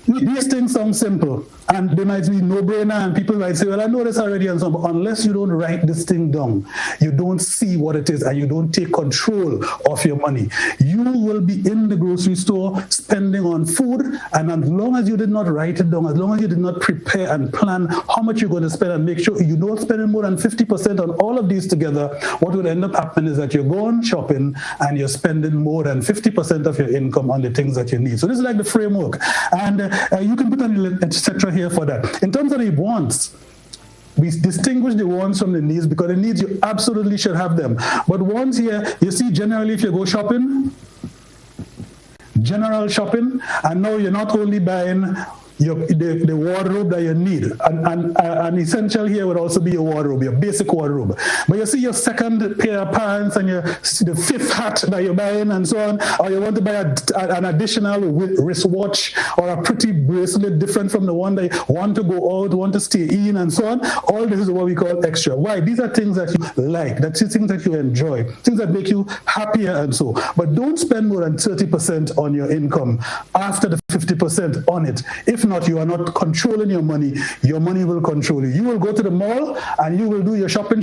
These things sound simple, and they might be no-brainer, and people might say, well, I know this already, and so on. But unless you don't write this thing down, you don't see what it is, and you don't take control of your money. You will be in the grocery store spending on food, and as long as you did not write it down, as long as you did not prepare and plan how much you're going to spend and make sure you're not spending more than 50% on all of these together, what would end up happening is that you're going shopping and you're spending more than 50% of your income on the things that you need. So this is like the framework. And you can put an etc. here for that. In terms of the wants, we distinguish the wants from the needs because the needs you absolutely should have them. But wants here, you see generally if you go shopping, general shopping, and now you're not only buying the wardrobe that you need. And essential here would also be your wardrobe, your basic wardrobe. But you see your second pair of pants and the fifth hat that you're buying and so on, or you want to buy an additional wristwatch or a pretty bracelet different from the one that you want to go out, want to stay in and so on. All this is what we call extra. Why? These are things that you like, that's things that you enjoy, things that make you happier and so. But don't spend more than 30% on your income after the 50% on it. If not, you are not controlling your money will control you. You will go to the mall and you will do your shopping,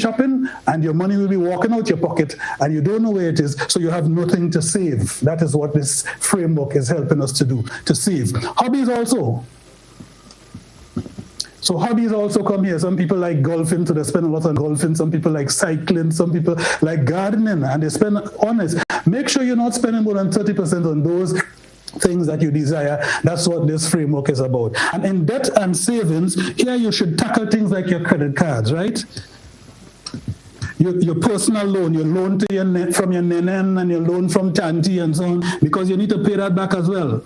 and your money will be walking out your pocket and you don't know where it is, so you have nothing to save. That is what this framework is helping us to do, to save. Hobbies also. So hobbies also come here. Some people like golfing, so they spend a lot on golfing. Some people like cycling. Some people like gardening, and they spend on it. Make sure you're not spending more than 30% on those things that you desire. That's what this framework is about. And in debt and savings, here you should tackle things like your credit cards, right? Your personal loan, your loan to from your nenen and your loan from Tanti and so on, because you need to pay that back as well.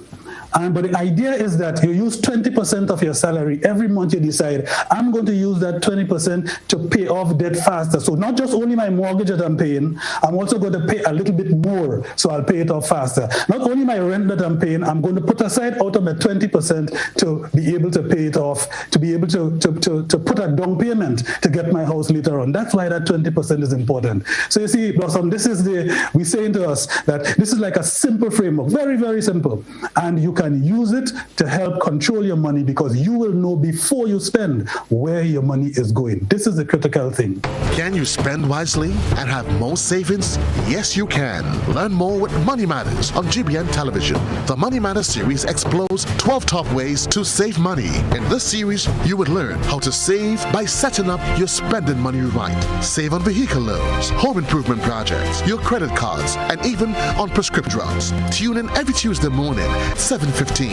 But the idea is that you use 20% of your salary. Every month you decide, I'm going to use that 20% to pay off debt faster. So not just only my mortgage that I'm paying, I'm also going to pay a little bit more, so I'll pay it off faster. Not only my rent that I'm paying, I'm going to put aside out of my 20% to be able to pay it off, to be able to put a down payment to get my house later on. That's why that 20% is important. So you see, Blossom, this is we're saying to us that this is like a simple framework, very, very simple. And you can use it to help control your money, because you will know before you spend where your money is going. This is the critical thing. Can you spend wisely and have more savings? Yes, you can. Learn more with Money Matters on GBN Television. The Money Matters series explores 12 top ways to save money. In this series, you would learn how to save by setting up your spending money right. Save on vehicle loans, home improvement projects, your credit cards, and even on prescription drugs. Tune in every Tuesday morning at 7:15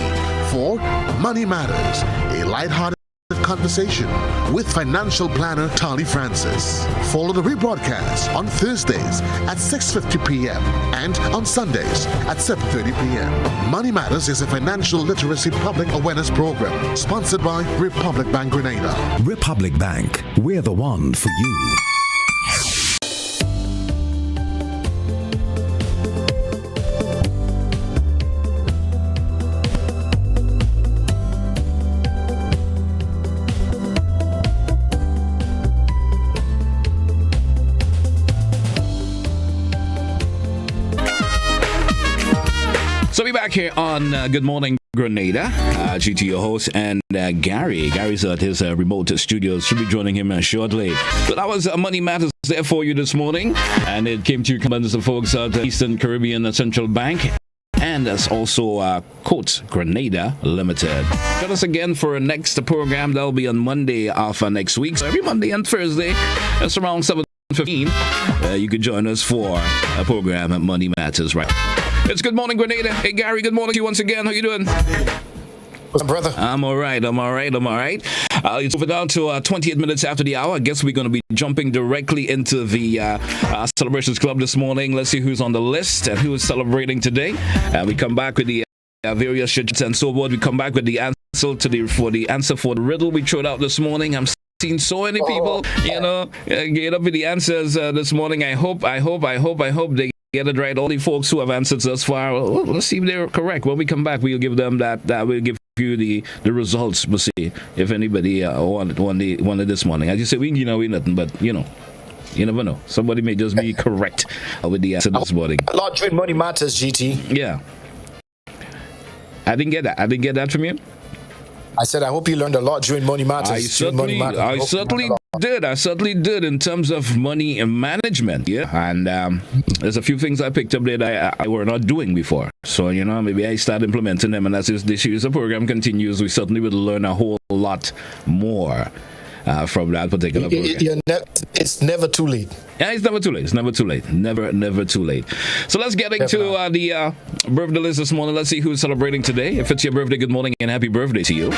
for Money Matters, a lighthearted conversation with financial planner Tali Francis. Follow the rebroadcast on Thursdays at 6:50 p.m. and on Sundays at 7:30 p.m. Money Matters is a financial literacy public awareness program sponsored by Republic Bank Grenada. Republic Bank, we're the one for you. So we're back here on Good Morning Grenada. GT, your host, and Gary. Gary's at his remote studios. Should be joining him shortly. So that was Money Matters there for you this morning. And it came to you from the folks at Eastern Caribbean Central Bank. And that's also Coats Grenada Limited. Join us again for our next program. That'll be on Monday of next week. So every Monday and Thursday, it's around 7:15. You can join us for a program at Money Matters, right? It's Good Morning Grenada. Hey Gary, good morning to you once again. How you doing? What's up, brother? I'm all right. It's over down to 28 minutes after the hour. I guess we're going to be jumping directly into the Celebrations Club this morning. Let's see who's on the list and who is celebrating today. We come back with the various shits and so forth. We come back with the answer for the riddle we threw out this morning. I'm seeing so many people, get up with the answers this morning. I hope they get it right. All the folks who have answered thus far, let's see if they're correct. When we come back, we'll give them that. We'll give you the results. We'll see if anybody won it this morning. As you say, we nothing, but you never know. Somebody may just be correct with the answer this morning. Lottery Money Matters, GT. Yeah. I didn't get that from you. I said, I hope you learned a lot during Money Matters. I certainly did in terms of money and management. Yeah. And there's a few things I picked up that I were not doing before. So, maybe I start implementing them. And as this year's program continues, we certainly will learn a whole lot more from that particular program. It's never too late. Yeah, it's never too late. Never too late. So let's get into the birthday list this morning. Let's see who's celebrating today. If it's your birthday, good morning and happy birthday to you.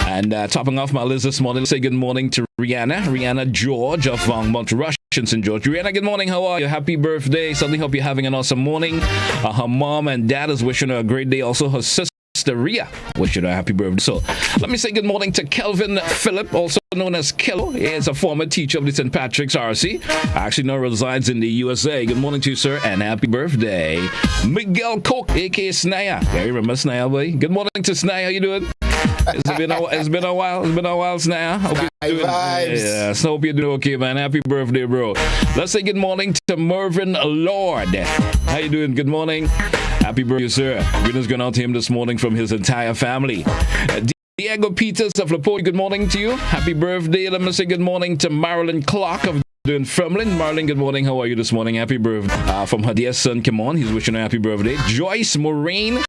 And topping off my list this morning, let's say good morning to Rihanna George of Mount Rush in St. George. Rihanna, good morning. How are you? Happy birthday. Certainly hope you're having an awesome morning. Her mom and dad is wishing her a great day. Also, her sister Ria. Wish you a happy birthday. So let me say good morning to Kelvin Phillip, also known as Kello. He is a former teacher of the St. Patrick's RC. Actually now resides in the USA. Good morning to you, sir, and happy birthday. Miguel Cook, aka Snaya. Yeah, you remember Snaya, boy? Good morning to Snaya. How you doing? It's been a while, Snaya. Hope you're doing, yeah, so hope you're doing okay, man. Happy birthday, bro. Let's say good morning to Mervyn Lord. How you doing? Good morning. Happy birthday, sir. Greetings going out to him this morning from his entire family. Diego Peters of Laporte, good morning to you. Happy birthday. Let me say good morning to Marilyn Clark of Dunfermline. Marilyn, good morning. How are you this morning? Happy birthday. From her dear son, come on. He's wishing her a happy birthday. Joyce Moraine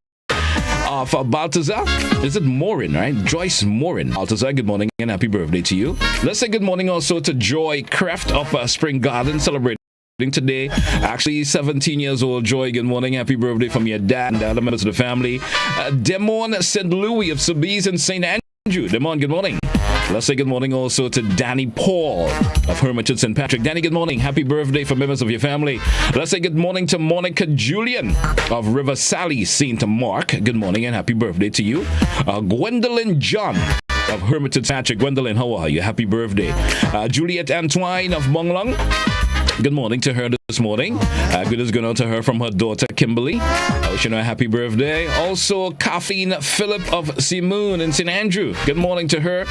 of Baltazar. Is it Morin, right? Joyce Morin. Baltazar, good morning and happy birthday to you. Let's say good morning also to Joy Kraft of Spring Garden, celebrating today. Actually, 17 years old. Joy, good morning. Happy birthday from your dad and the other members of the family. Demon St. Louis of Sobeys and St. Andrew. Demon, good morning. Let's say good morning also to Danny Paul of Hermitage St. Patrick. Danny, good morning. Happy birthday from members of your family. Let's say good morning to Monica Julian of River Sally St. Mark. Good morning and happy birthday to you. Gwendolyn John of Hermitage St. Patrick. Gwendolyn, how are you? Happy birthday. Juliet Antoine of Monglong. Good morning to her this morning. Good is going out to her from her daughter Kimberly. Wishing her a happy birthday. Also, Kathleen Phillip of Simoon in St. Andrew. Good morning to her.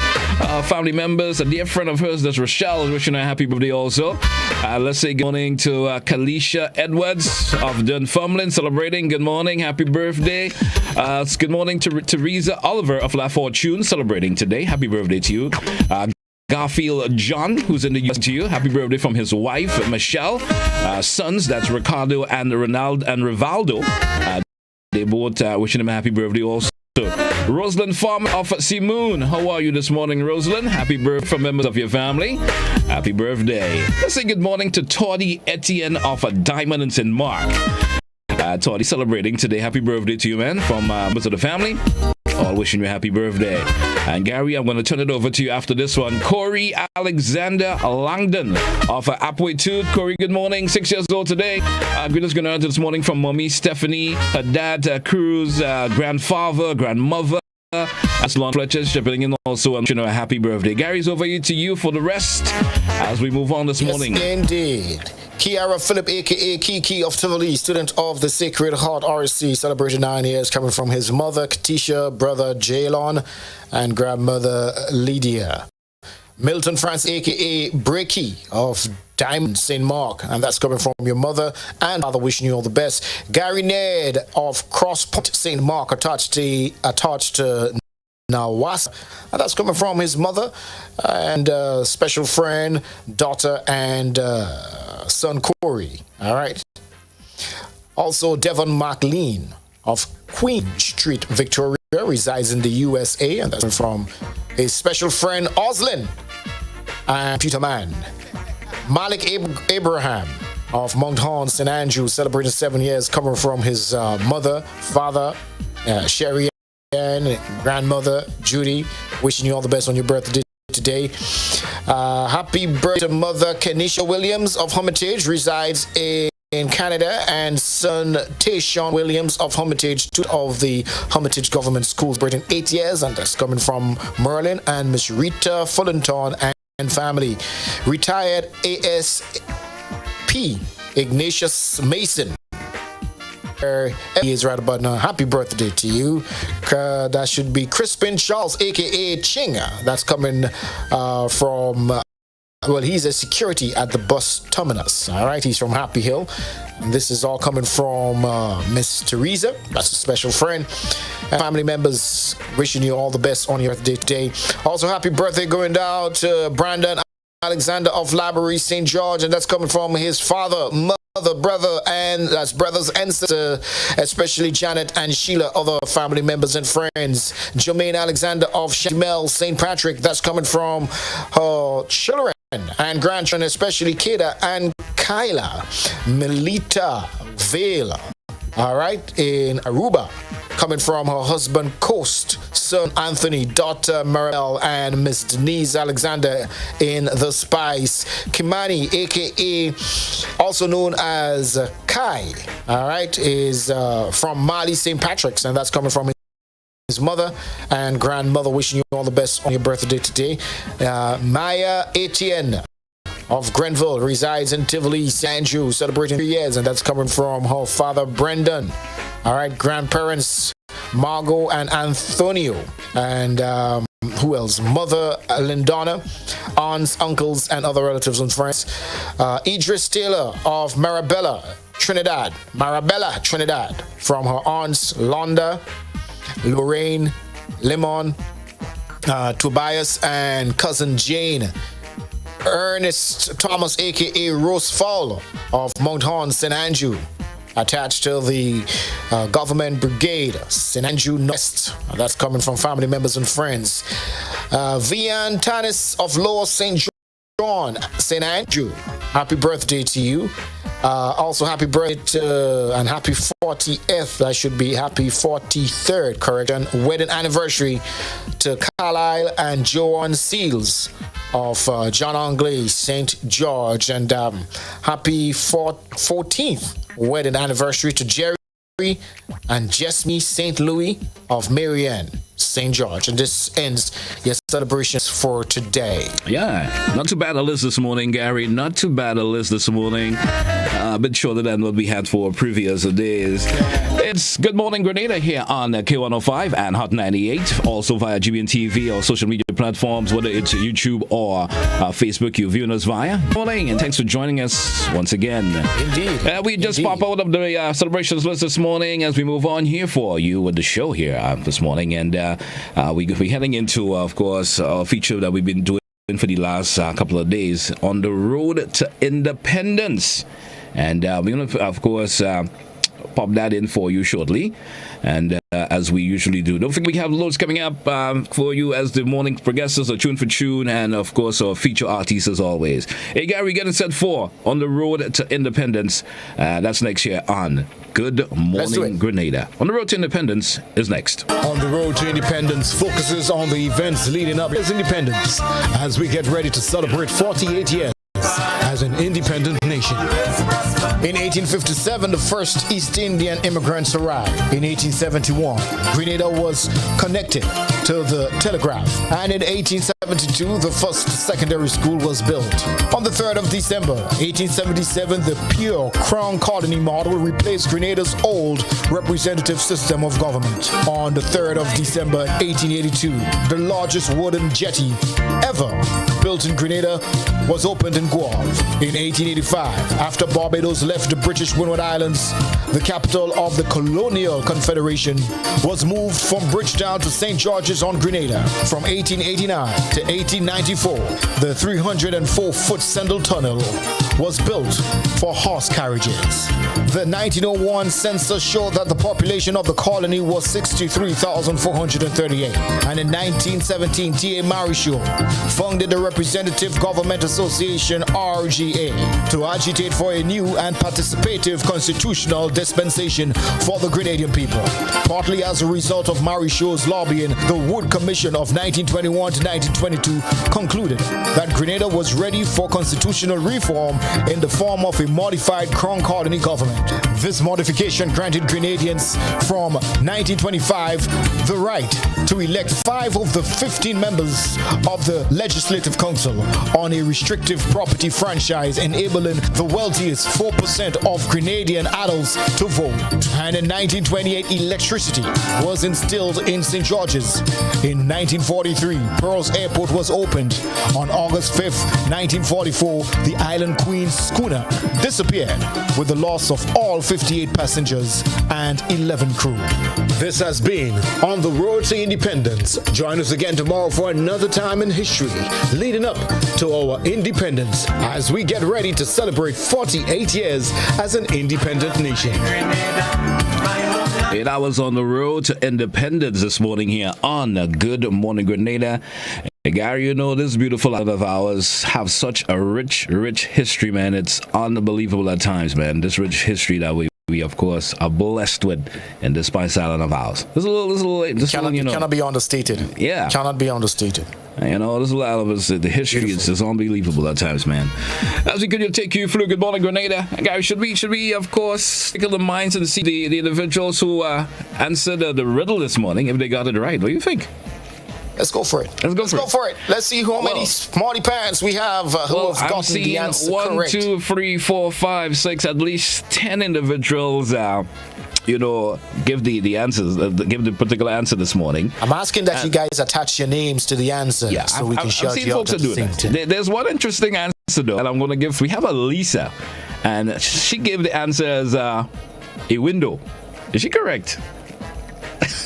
Family members, a dear friend of hers, that's Rochelle, is wishing her a happy birthday also. Let's say good morning to Kalisha Edwards of Dunfermline, celebrating. Good morning, happy birthday. Good morning to Teresa Oliver of La Fortune, celebrating today. Happy birthday to you. Garfield John, who's in the US, to you. Happy birthday from his wife, Michelle. Sons, that's Ricardo and Ronaldo and Rivaldo. They both wishing him a happy birthday also. Rosalind Farmer of Simoon. How are you this morning, Rosalind? Happy birthday from members of your family. Happy birthday. Let's say good morning to Toddy Etienne of Diamond and St. Mark. Toddy celebrating today. Happy birthday to you, man, from members of the family. All wishing you a happy birthday. And Gary, I'm going to turn it over to you after this one. Corey Alexander Langdon of Apway 2. Corey, good morning. 6 years old today. Greetings going out this morning from Mommy Stephanie, her dad Cruz, grandfather, grandmother. That's Lon Fletcher shipping in also. I'm a happy birthday. Gary's over to you for the rest as we move on this morning. Indeed. Kiara Phillip, a.k.a. Kiki of Tivoli, student of the Sacred Heart RC, celebrated 9 years, coming from his mother, Katisha, brother Jalon, and grandmother Lydia. Milton France, a.k.a. Breaky of Diamond St. Mark, and that's coming from your mother and father, wishing you all the best. Gary Ned of Cross Point St. Mark, attached to Nawasa, and that's coming from his mother and special friend, daughter, and son Corey. All right. Also, Devon McLean of Queen Street, Victoria, resides in the USA, and that's from his special friend Oslin and Peter Mann. Malik Abraham of Mount Horn, St. Andrew, celebrating 7 years, coming from his mother, father, Sherry, and grandmother Judy, wishing you all the best on your birthday today. Happy birthday to mother Kenisha Williams of Hermitage, resides in Canada, and son Tayshawn Williams of Hermitage, two of the Hermitage Government Schools, celebrating 8 years, and that's coming from Merlin and Miss Rita Fullenton and family. Retired ASP Ignatius Mason. He is right about now. Happy birthday to you. That should be Crispin Charles, aka Chinga. That's coming from he's a security at the bus terminus. All right, he's from Happy Hill. And this is all coming from Miss Teresa. That's a special friend. And family members wishing you all the best on your birthday today. Also, happy birthday going down to Brandon Alexander of Library St. George, and that's coming from his father, mother, brother, and that's brothers and sisters, especially Janet and Sheila, other family members and friends. Jermaine Alexander of Shamel St. Patrick, that's coming from her children and grandchildren, especially Keda and Kyla. Melita Vale, all right, in Aruba, coming from her husband Coast, son Anthony, daughter Maribel, and Miss Denise Alexander in The Spice. Kimani, aka also known as Kai, all right, is from Mali St. Patrick's, and that's coming from mother and grandmother, wishing you all the best on your birthday today. Maya Etienne of Grenville resides in Tivoli, St. Andrew, celebrating 3 years, and that's coming from her father, Brendan. All right, grandparents, Margot and Antonio, and who else? Mother Lindana, aunts, uncles, and other relatives and friends. Idris Taylor of Marabella, Trinidad, from her aunts, Londa, Lorraine, Limon, Tobias, and cousin Jane. Ernest Thomas, aka Rose Fowler of Mount Horn, St. Andrew, attached to the government brigade, St. Andrew Nest. That's coming from family members and friends. Vian Tanis of Lower St. John, St. Andrew, happy birthday to you. Also happy birthday and happy 40th, that should be happy 43rd, correction, wedding anniversary to Carlisle and Joanne Seals of John Anglais, St. George, and happy 14th wedding anniversary to Jerry and Jesme St. Louis of Marianne, St. George. And this ends your celebrations for today. Yeah, not too bad a list this morning, Gary. Not too bad a list this morning. A bit shorter than what we had for previous days. It's Good Morning Grenada here on K105 and Hot 98. Also via GBN TV or social media platforms, whether it's YouTube or Facebook, you're viewing us via. Good morning, and thanks for joining us once again. Indeed. We just pop out of the celebrations list this morning as we move on here for you with the show here this morning. And we're heading into, of course, a feature that we've been doing for the last couple of days on the road to independence. And we're going to, of course, pop that in for you shortly. And as we usually do. Don't forget we have loads coming up for you as the morning progresses, a tune for tune, and of course our feature artists as always. Hey Gary, getting set for On the Road to Independence. That's next year on Good Morning Grenada. On the Road to Independence is next. On the Road to Independence focuses on the events leading up to independence as we get ready to celebrate 48 years as an independent nation. In 1857, the first East Indian immigrants arrived. In 1871, Grenada was connected to the telegraph. And in 1872, the first secondary school was built. On the 3rd of December, 1877, the pure Crown Colony model replaced Grenada's old representative system of government. On the 3rd of December, 1882, the largest wooden jetty ever built in Grenada was opened in Guam. In 1885, after Barbados left the British Windward Islands, the capital of the Colonial Confederation was moved from Bridgetown to St. George's on Grenada. From 1889 to 1894, the 304-foot Sendle Tunnel was built for horse carriages. The 1901 census showed that the population of the colony was 63,438. And in 1917, T.A. Marisho founded the Representative Government Association, RGA, to agitate for a new and participative constitutional dispensation for the Grenadian people. Partly as a result of Marisho's lobbying, the Wood Commission of 1921 to 1922 concluded that Grenada was ready for constitutional reform in the form of a modified Crown Colony government. This modification granted Grenadians from 1925 the right to elect 5 of the 15 members of the Legislative Council on a restrictive property franchise, enabling the wealthiest 4% of Grenadian adults to vote. And in 1928, electricity was instilled in St. George's. In 1943, Pearls Airport was opened. On August 5th, 1944, the Island Queen schooner disappeared with the loss of all 58 passengers and 11 crew. This has been On the Road to Independence. Join us again tomorrow for another time in history leading up to our independence as we get ready to celebrate 48 years as an independent nation. 8 hours on the road to independence this morning here on Good Morning Grenada. Gary, you know, this beautiful island of ours have such a rich history, man. It's unbelievable at times, man. This rich history that we of course are blessed with in this spice island of ours. This little, you know, cannot be understated. Yeah, cannot be understated. You know, there's a lot of us. The history is just unbelievable at times, man. As we continue to take you through Good Morning Grenada, guys, should we of course take the minds and see the individuals who answered the riddle this morning, if they got it right? What do you think? Let's go for it. Let's go for it. Let's see how many smarty pants we have who have gotten the answer correct. 1, 2, 3, 4, 5, 6, at least 10 individuals give the answers, give the particular answer this morning. I'm asking that you guys attach your names to the answer so we can shout you out at the same time. There's one interesting answer though, and I'm going to give. We have a Lisa, and she gave the answer as a window. Is she correct?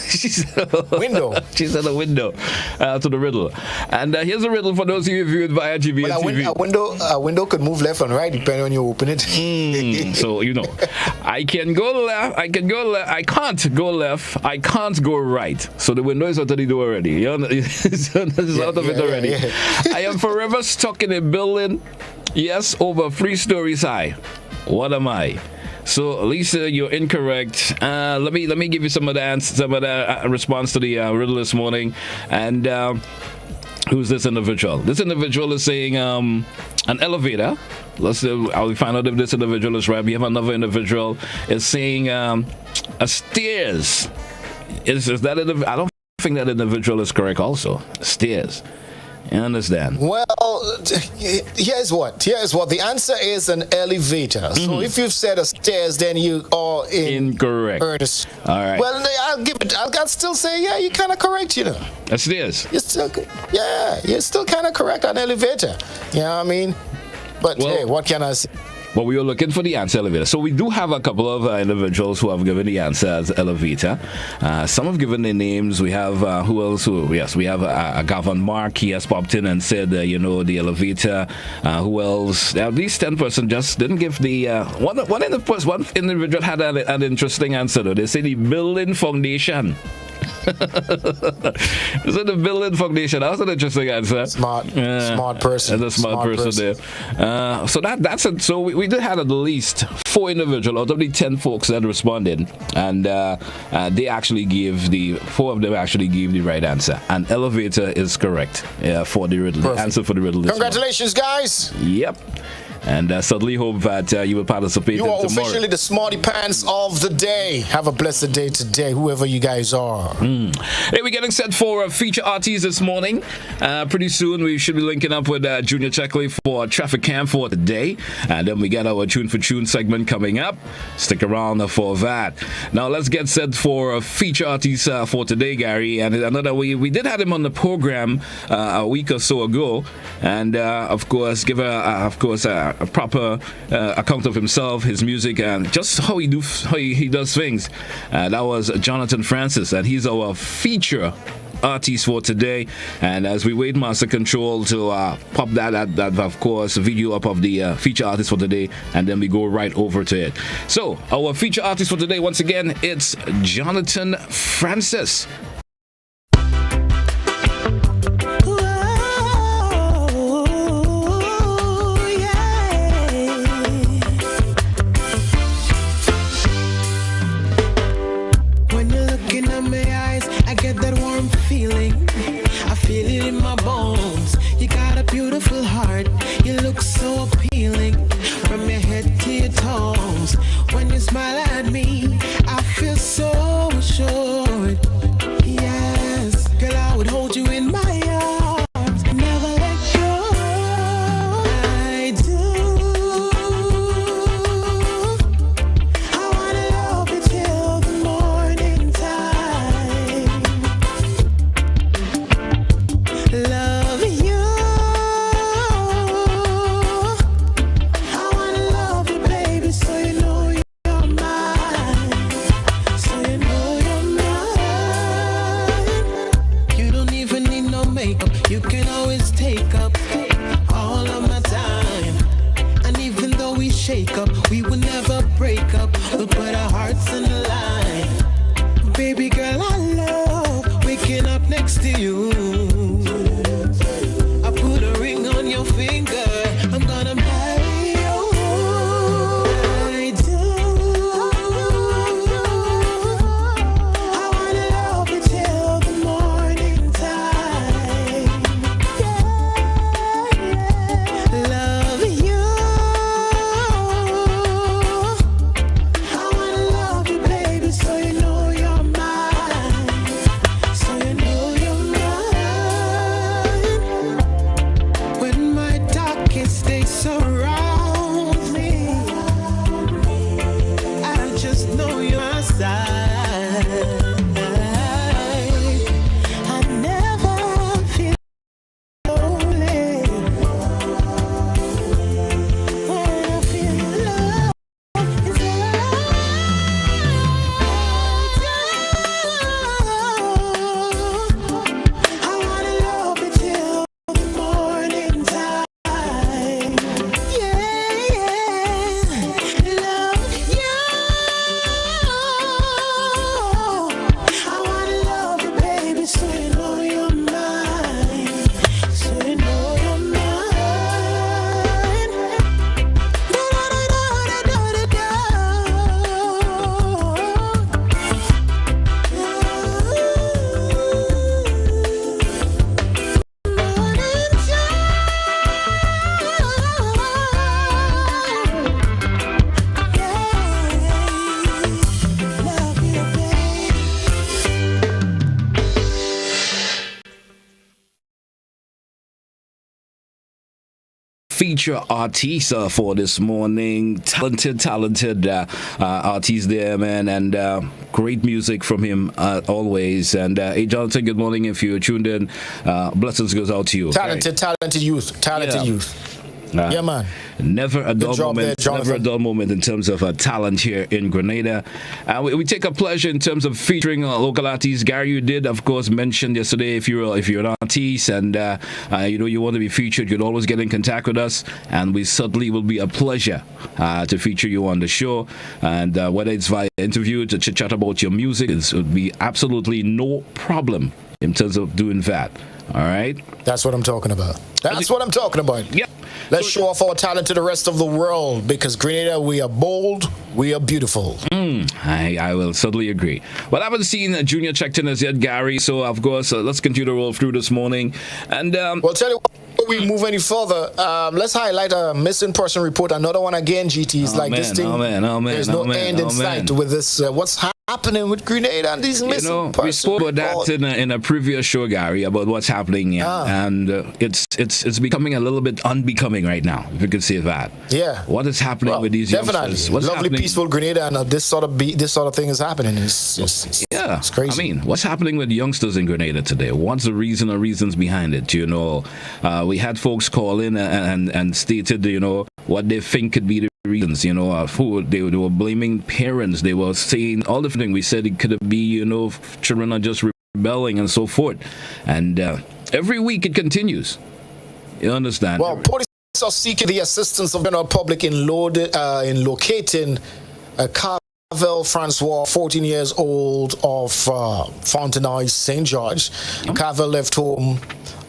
She said window. She said a window to the riddle. And here's a riddle for those of you who viewed via GBN TV. A window could move left and right depending on you open it. So, I can go left, I can go left, I can't go left, I can't go right. So the window is out of the door already. It's out of it already. Yeah. I am forever stuck in a building, yes, over 3 stories high. What am I? So, Lisa, you're incorrect. Let me give you some of the response to the riddle this morning. And who's this individual? This individual is saying an elevator. I'll find out if this individual is right. We have another individual is saying a stairs. Is that I don't think that individual is correct. Also, stairs. You understand? Well, here's what. The answer is an elevator. So if you've said a stairs, then you are incorrect. Ernest. All right. Well, I'll still say, you're kind of correct, A stairs. You're still kind of correct on elevator. You know what I mean? But hey, what can I say? Well, we are looking for the answer elevator. So we do have a couple of individuals who have given the answer as elevator. Some have given their names. We have who else? We have Gavin Mark. He has popped in and said, the elevator. Who else? At least 10 person just didn't give the one individual had an interesting answer though. They say the building foundation. Is it the building foundation? That's an interesting answer. Smart person. That's a smart person there. So that's it. So we did have at least 4 individuals out of the 10 folks that responded, and they actually gave 4 of them actually gave the right answer. And elevator is correct for the riddle. The answer for the riddle. Congratulations, guys. Yep. And certainly hope that you will participate You are tomorrow. officially the smarty pants of the day. Have a blessed day today, whoever you guys are. Hey, we're getting set for a feature artist this morning. Pretty soon we should be linking up with Junior Checkley for a traffic cam for today. And then we get our Tune for Tune segment coming up. Stick around for that. Now let's get set for a feature artist for today, Gary. And another, we did have him on the program a week or so ago. And of course, give a proper account of himself, his music, and just how he does things. That was Jonathan Francis, and he's our feature artist for today. And as we wait Master Control to pop that of course video up of the feature artist for today, and then we go right over to it. So our feature artist for today, once again, it's Jonathan Francis. Beautiful heart, you look so appealing from your head to your toes. When you smile at me, I feel so assured. Yes, girl, I would hold you in my arms, never let go. I do. I wanna love you till the morning time. Love you. You can always take up all of my time. And even though we shake up, we will never break up. We'll put our hearts in the line. Baby girl, I love waking up next to you. I put a ring on your finger. I'm gonna marry you. I do. I wanna love you till the morning time. feature artist for this morning. Talented artist there, man, and great music from him always. And hey, Jonathan, good morning. If you're tuned in, blessings goes out to you. Talented youth. Yeah, man. Never a dull moment. There, never a dull moment in terms of talent here in Grenada. We take a pleasure in terms of featuring local artists. Gary, you did, of course, mention yesterday if you're an artist and you want to be featured, you'd always get in contact with us, and we certainly will be a pleasure to feature you on the show. And whether it's via interview to chit chat about your music, it would be absolutely no problem in terms of doing that. All right. That's what I'm talking about. Yep. Let's show off our talent to the rest of the world, because Grenada, we are bold, we are beautiful. I will certainly agree. Well, I haven't seen Junior checked in as yet, Gary, so of course, let's continue to roll through this morning. And well, tell you what, before we move any further, let's highlight a missing person report. Another one again, GT. It's this thing. There's no end in sight with this. What's happening with Grenada and these missing persons? We spoke about that in a previous show, Gary, about what's happening, and it's becoming a little bit unbecoming right now, if you could say that. Yeah. What is happening with these youngsters? What's lovely, happening? Peaceful Grenada, and this sort of thing is happening. It's crazy. I mean, what's happening with youngsters in Grenada today? What's the reason or reasons behind it? We had folks call in and stated, what they think could be the reasons. They were blaming parents. They were saying all different things. We said it could be, children are just rebelling and so forth. And every week it continues. You understand? Well, police are seeking the assistance of the general public in locating Carvel Francois, 14 years old, of Fontenoy, St. George. Carvel left home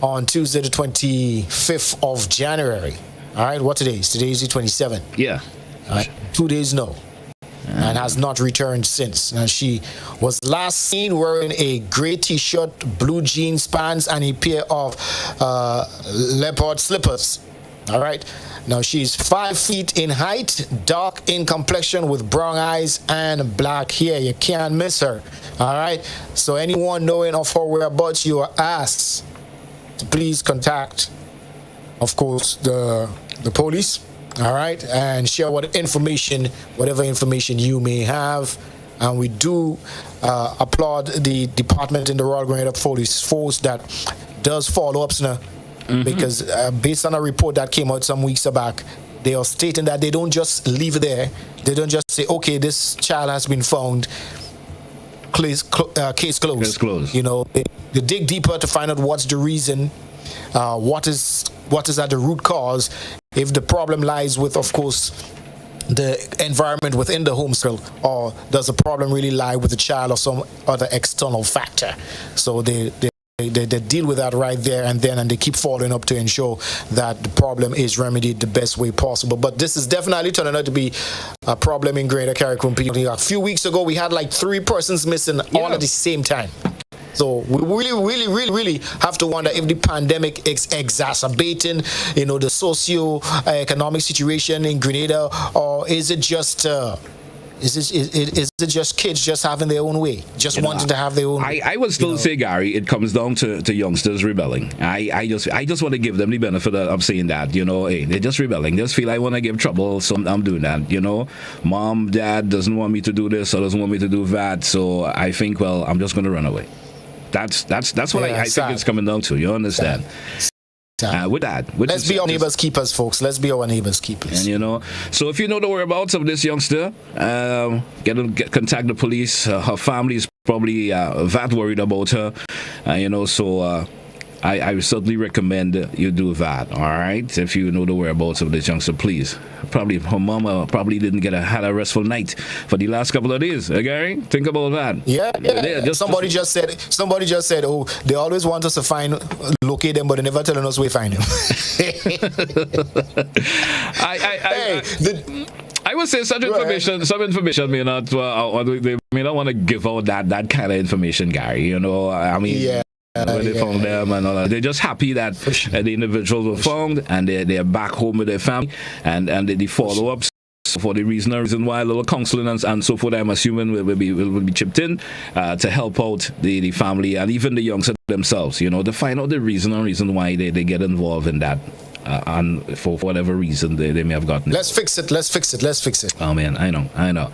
on Tuesday, the 25th of January. All right, what today is? Today is the 27th. Yeah. 2 days now. And has not returned since. Now, she was last seen wearing a gray t-shirt, blue jeans pants, and a pair of leopard slippers. All right. Now, she's 5 feet in height, dark in complexion, with brown eyes and black hair. You can't miss her. All right. So anyone knowing of her whereabouts, you are asked to please contact, of course, the police. All right, and share whatever information you may have. And we do applaud the department in the Royal Grenada Police Force that does follow-ups now, because based on a report that came out some weeks back, they are stating that they don't just leave it there. They don't just say, okay, this child has been found, case closed. Case closed. They dig deeper to find out what's the reason, what is at the root cause. If the problem lies with, of course, the environment within the home still, or does the problem really lie with the child or some other external factor? So they deal with that right there and then, and they keep following up to ensure that the problem is remedied the best way possible. But this is definitely turning out to be a problem in Greater Carriacou. A few weeks ago, we had like 3 persons missing all at the same time. So we really have to wonder if the pandemic is exacerbating, the socio-economic situation in Grenada, or is it just kids just having their own way, wanting to have their own way? I would still say, Gary, it comes down to youngsters rebelling. I just want to give them the benefit of saying that, hey, they're just rebelling. They just feel I want to give trouble, so I'm doing that. Mom, dad doesn't want me to do this or doesn't want me to do that, so I think, well, I'm just going to run away. That's what I think it's coming down to. You understand? With that, let's be our neighbors' keepers, folks. Let's be our neighbors' keepers. And so if you know the whereabouts of this youngster, contact the police. Her family is probably that worried about her. So I would certainly recommend you do that. All right, if you know the whereabouts of this youngster, please. Probably her mama didn't had a restful night for the last couple of days. Gary, think about that. Yeah. Somebody just said, oh, they always want us to locate them, but they never telling us we find them. I would say some information may not. They may not want to give out that kind of information, Gary. Yeah. When they found them and all that. They're just happy that the individuals were found and they're back home with their family, and the follow-ups for the reason why a little counseling and so forth, I'm assuming will be chipped in to help out the family and even the youngsters themselves, to find out the reason why they get involved in that and for whatever reason they may have gotten. Let's fix it. Oh man, I know.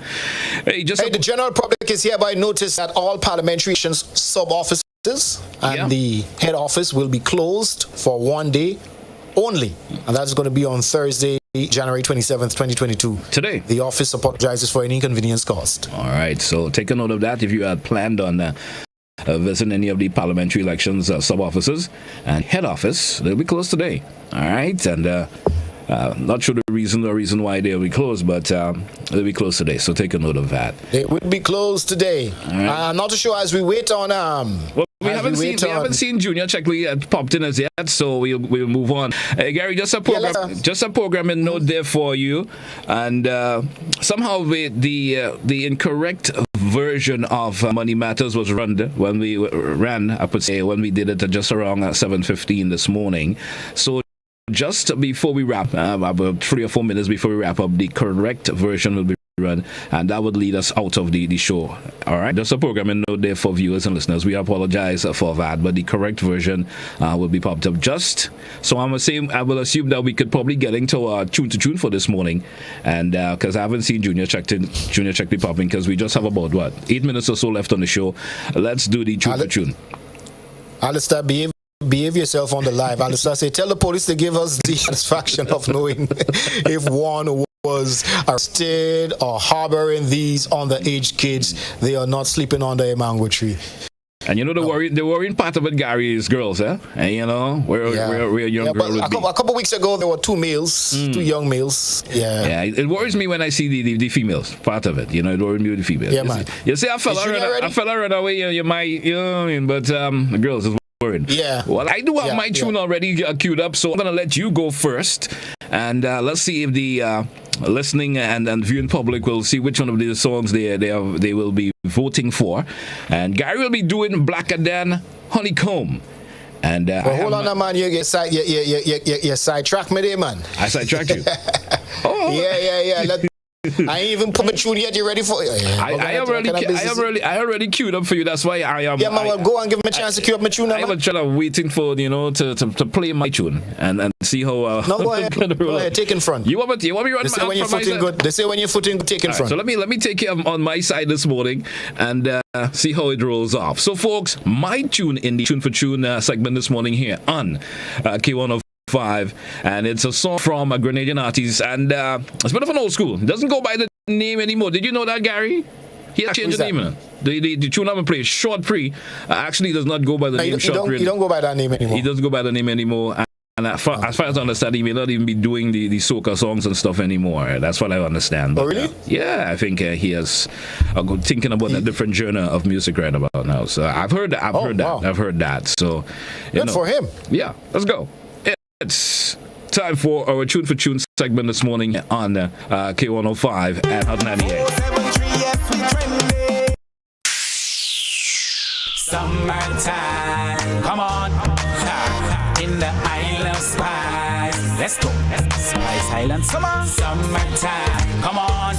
Hey, the general public is hereby noticed that all parliamentary sub-offices and the head office will be closed for 1 day only, and that's going to be on Thursday, January 27th, 2022. Today. The office apologizes for any inconvenience caused. All right, so take a note of that if you had planned on visiting any of the parliamentary elections sub-offices and head office. They'll be closed today. All right, and not sure the reason why they'll be closed, but they'll be closed today, so take a note of that. They will be closed today. Right. I'm not too sure as we wait on well, we haven't seen Junior Checkley popped in as yet, so we'll move on. Gary, just a programming note there for you, and somehow the incorrect version of Money Matters was run when we did it at just around 7:15 this morning. So just before we wrap, about 3 or 4 minutes before we wrap up, the correct version will be run, and that would lead us out of the show. All right, just a programming note there for viewers and listeners. We apologize for that, but the correct version will be popped up. Just so I will assume that we could probably get into our tune to tune for this morning, and because I haven't seen Junior Checkley popping, because we just have about 8 minutes or so left on the show. Let's do the tune to tune. Alistair, behave yourself on the live. Alistair, say, tell the police to give us the satisfaction of knowing if one was arrested or harboring these underage kids. They are not sleeping under a mango tree. And you know the worrying part of it, Gary, is girls, eh? And you know, we're a young girl. A couple weeks ago, there were 2 males, 2 young males. Yeah. It worries me when I see the females part of it. You know, it worries me with the females. Yeah, man. You see, a fella run away, you might, you know what I mean? But the girls is worried. Yeah. Well, I do have my tune already queued up, so I'm gonna let you go first, and let's see if the listening and viewing public will see which one of these songs they will be voting for. And Gary will be doing Blacker Than Honeycomb. And hold on, man. You sidetracked me there, man. I sidetracked you. Yeah. I ain't even put my tune yet. You ready for it? I already queued up for you. That's why I am. Yeah, man. Well, go and give me a chance to queue up my tune. I was trying to waiting for to play my tune and see how. No, go ahead. Go ahead. Take in front. You want me to run? They say when you're footing good. They say when you're footing good, take in front. So let me take you on my side this morning and see how it rolls off. So, folks, my tune in the Tune for Tune segment this morning here on K105. And it's a song from a Grenadian artist, and it's a bit of an old school. It doesn't go by the name anymore. Did you know that, Gary? He has changed the name now. The tune I'm playing, Short Pre, actually does not go by the name Short Pre. He don't go by that name anymore. He doesn't go by the name anymore. And as far as I understand, he may not even be doing the soca songs and stuff anymore. That's what I understand. But, really? Yeah, I think he has thinking about a different genre of music right about now. So I've heard that. So good for him. Yeah, let's go. It's time for our Tune for Tune segment this morning on K105 and Hot 98. Summertime, come on, in the Isle of Spice. Let's go, Spice Island, come on. Summertime, come on,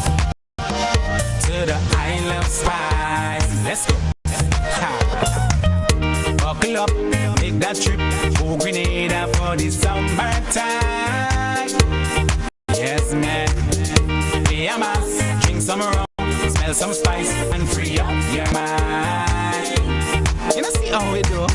to the Isle of Spice. Let's go. Buckle up, make that trip, go Grenada for the summertime. Yes, man. Be a mass, drink some rum, smell some spice, and free up your mind. You know, see how we do.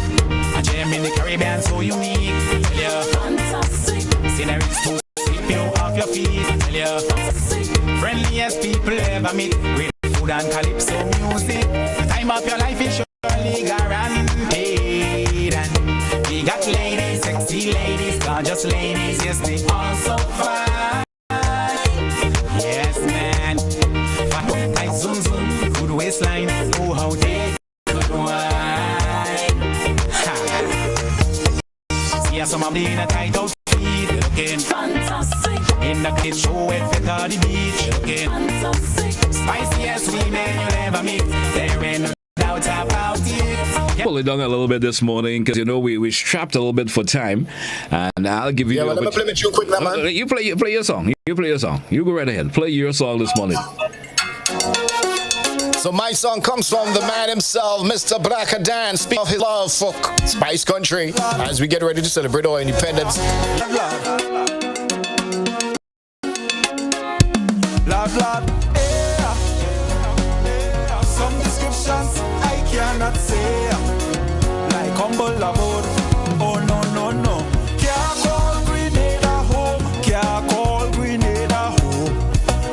A gem in the Caribbean, so unique. Yeah, fantastic. Sceneries to sweep you off your feet. Yeah, fantastic. Friendliest people ever meet. Great food and calypso music. Time of your life is surely guaranteed. And we got ladies, sexy ladies, gorgeous ladies. Yes, they all so fine. Yes, man. Like zoom zoom, good waistline. Oh, how they good wine. See some of them in a tight outfit, looking fantastic. In the kid show it fit on the beach, looking fantastic. Spiciest women you'll ever meet. There ain't no doubt about it. Pull it down a little bit this morning because you know we strapped a little bit for time, and I'll give you. Yeah, well, let me play my tune quick now, man. You play your song. You play your song. You go right ahead. Play your song this morning. So my song comes from the man himself, Mr. Blacker Dan, speaking of his love for Spice Country as we get ready to celebrate our independence. Lord, some descriptions I cannot say, like humble abode. Oh no, no, no. Can't call Grenada home. Can't call Grenada home.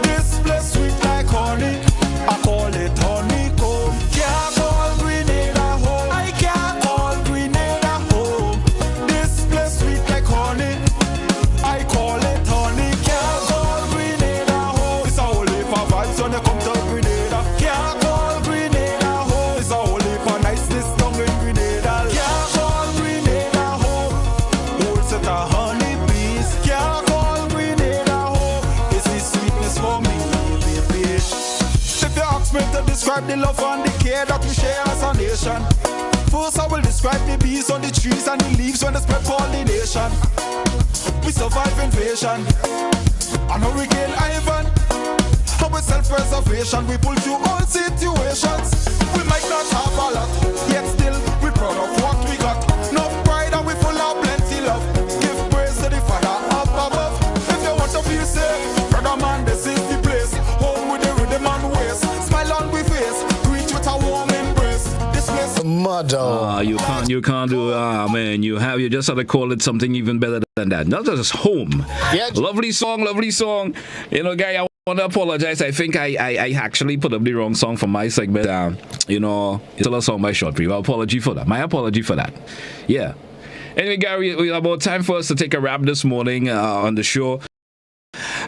This place sweet like honey. I call it honeycomb. Can't call Grenada home. I can't call Grenada home. This place sweet like honey. I call it honey. Can't call Grenada home. It's a whole heap of vibes when you come to Grenada. Can't call Grenada home. It's a whole heap of niceness down in Grenada. Can't call Grenada home. Whole set of honey bees. Can't call Grenada home. It's the sweetness for me, baby. If you ask me to describe the love and the care that we share as a nation, first I will describe the bees on the trees and the leaves when they spread pollination. We survive invasion and Hurricane Ivan. And with self-preservation, we pull through all situations. We might not have a lot, yet still we proud of what we got. No pride and we full of plenty love. Give praise to the Father up above. If you want to feel safe, brother man, this is the place. Home with the rhythm and waist. Smile on we face, reach with a warm embrace. This place. Mother. You can't do. Man, you just have to call it something even better than that. Not just home. Yeah. Lovely song. You know, guy, I want to apologize. I think I actually put up the wrong song for my segment. You know, it's still a song by Short Brief. My apology for that. Yeah. Anyway, Gary, we have about time for us to take a wrap this morning on the show.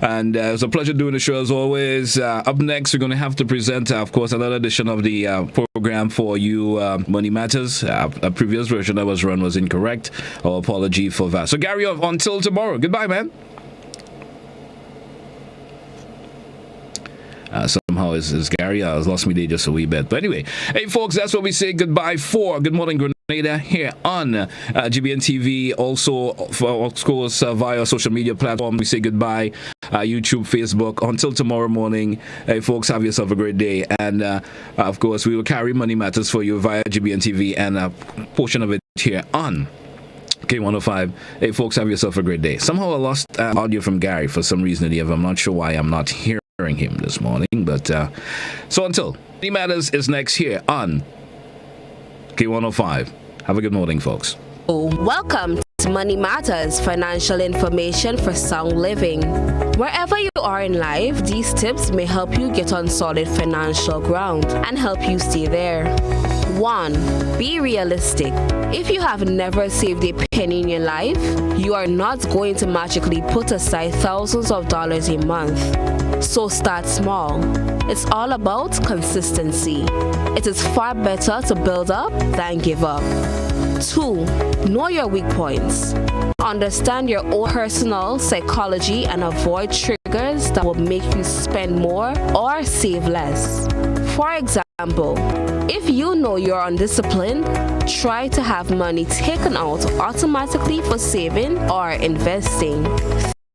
And it was a pleasure doing the show as always. Up next, we're going to have to present, of course, another edition of the program for you, Money Matters. A previous version that was run was incorrect. Our apology for that. So, Gary, until tomorrow. Goodbye, man. Somehow is Gary has lost me there just a wee bit. But anyway, hey folks, that's what we say goodbye for. Good morning, Grenada, here on GBN TV. Also, of course, via social media platform, we say goodbye. YouTube, Facebook. Until tomorrow morning, hey folks, have yourself a great day. And of course, we will carry Money Matters for you via GBN TV and a portion of it here on K105. Hey folks, have yourself a great day. Somehow I lost audio from Gary for some reason. I'm not sure why I'm not hearing him this morning, but so until Money Matters is next here on K105. Have a good morning, folks. Welcome to Money Matters, financial information for sound living. Wherever you are in life, these tips may help you get on solid financial ground and help you stay there. 1. Be realistic. If you have never saved a penny in your life, you are not going to magically put aside thousands of dollars a month. So start small. It's all about consistency. It is far better to build up than give up. 2. Know your weak points. Understand your own personal psychology and avoid triggers that will make you spend more or save less. For example, if you know you're undisciplined, try to have money taken out automatically for saving or investing.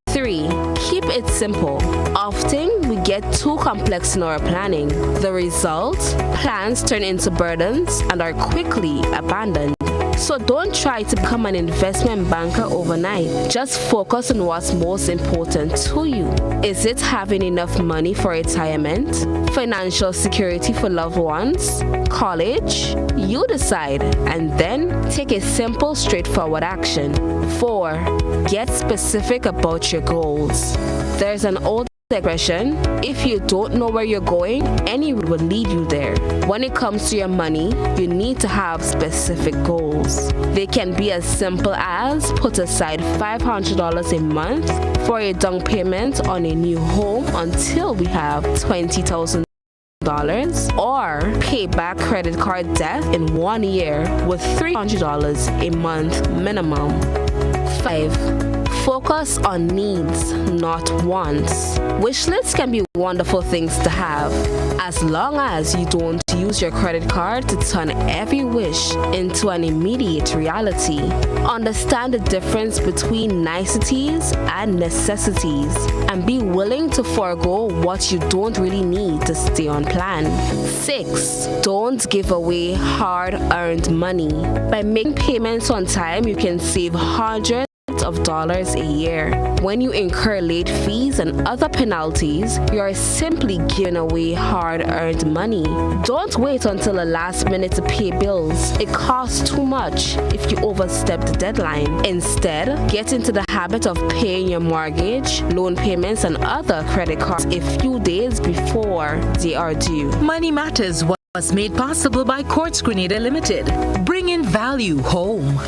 3. Keep it simple. Often, we get too complex in our planning. The result? Plans turn into burdens and are quickly abandoned. So don't try to become an investment banker overnight. Just focus on what's most important to you. Is it having enough money for retirement? Financial security for loved ones? College? You decide, and then take a simple, straightforward action. 4. Get specific about your goals. There's an old expression, if you don't know where you're going, any route will lead you there. When it comes to your money, you need to have specific goals. They can be as simple as put aside $500 a month for a down payment on a new home until we have $20,000. Or pay back credit card debt in 1 year with $300 a month minimum. 5. Focus on needs, not wants. Wish lists can be wonderful things to have, as long as you don't use your credit card to turn every wish into an immediate reality. Understand the difference between niceties and necessities, and be willing to forego what you don't really need to stay on plan. 6. Don't give away hard-earned money. By making payments on time, you can save hundreds of dollars a year. When you incur late fees and other penalties, you are simply giving away hard-earned money. Don't wait until the last minute to pay bills. It costs too much if you overstep the deadline. Instead, get into the habit of paying your mortgage, loan payments, and other credit cards a few days before they are due. Money Matters was made possible by Quartz Grenada Limited, bringing value home.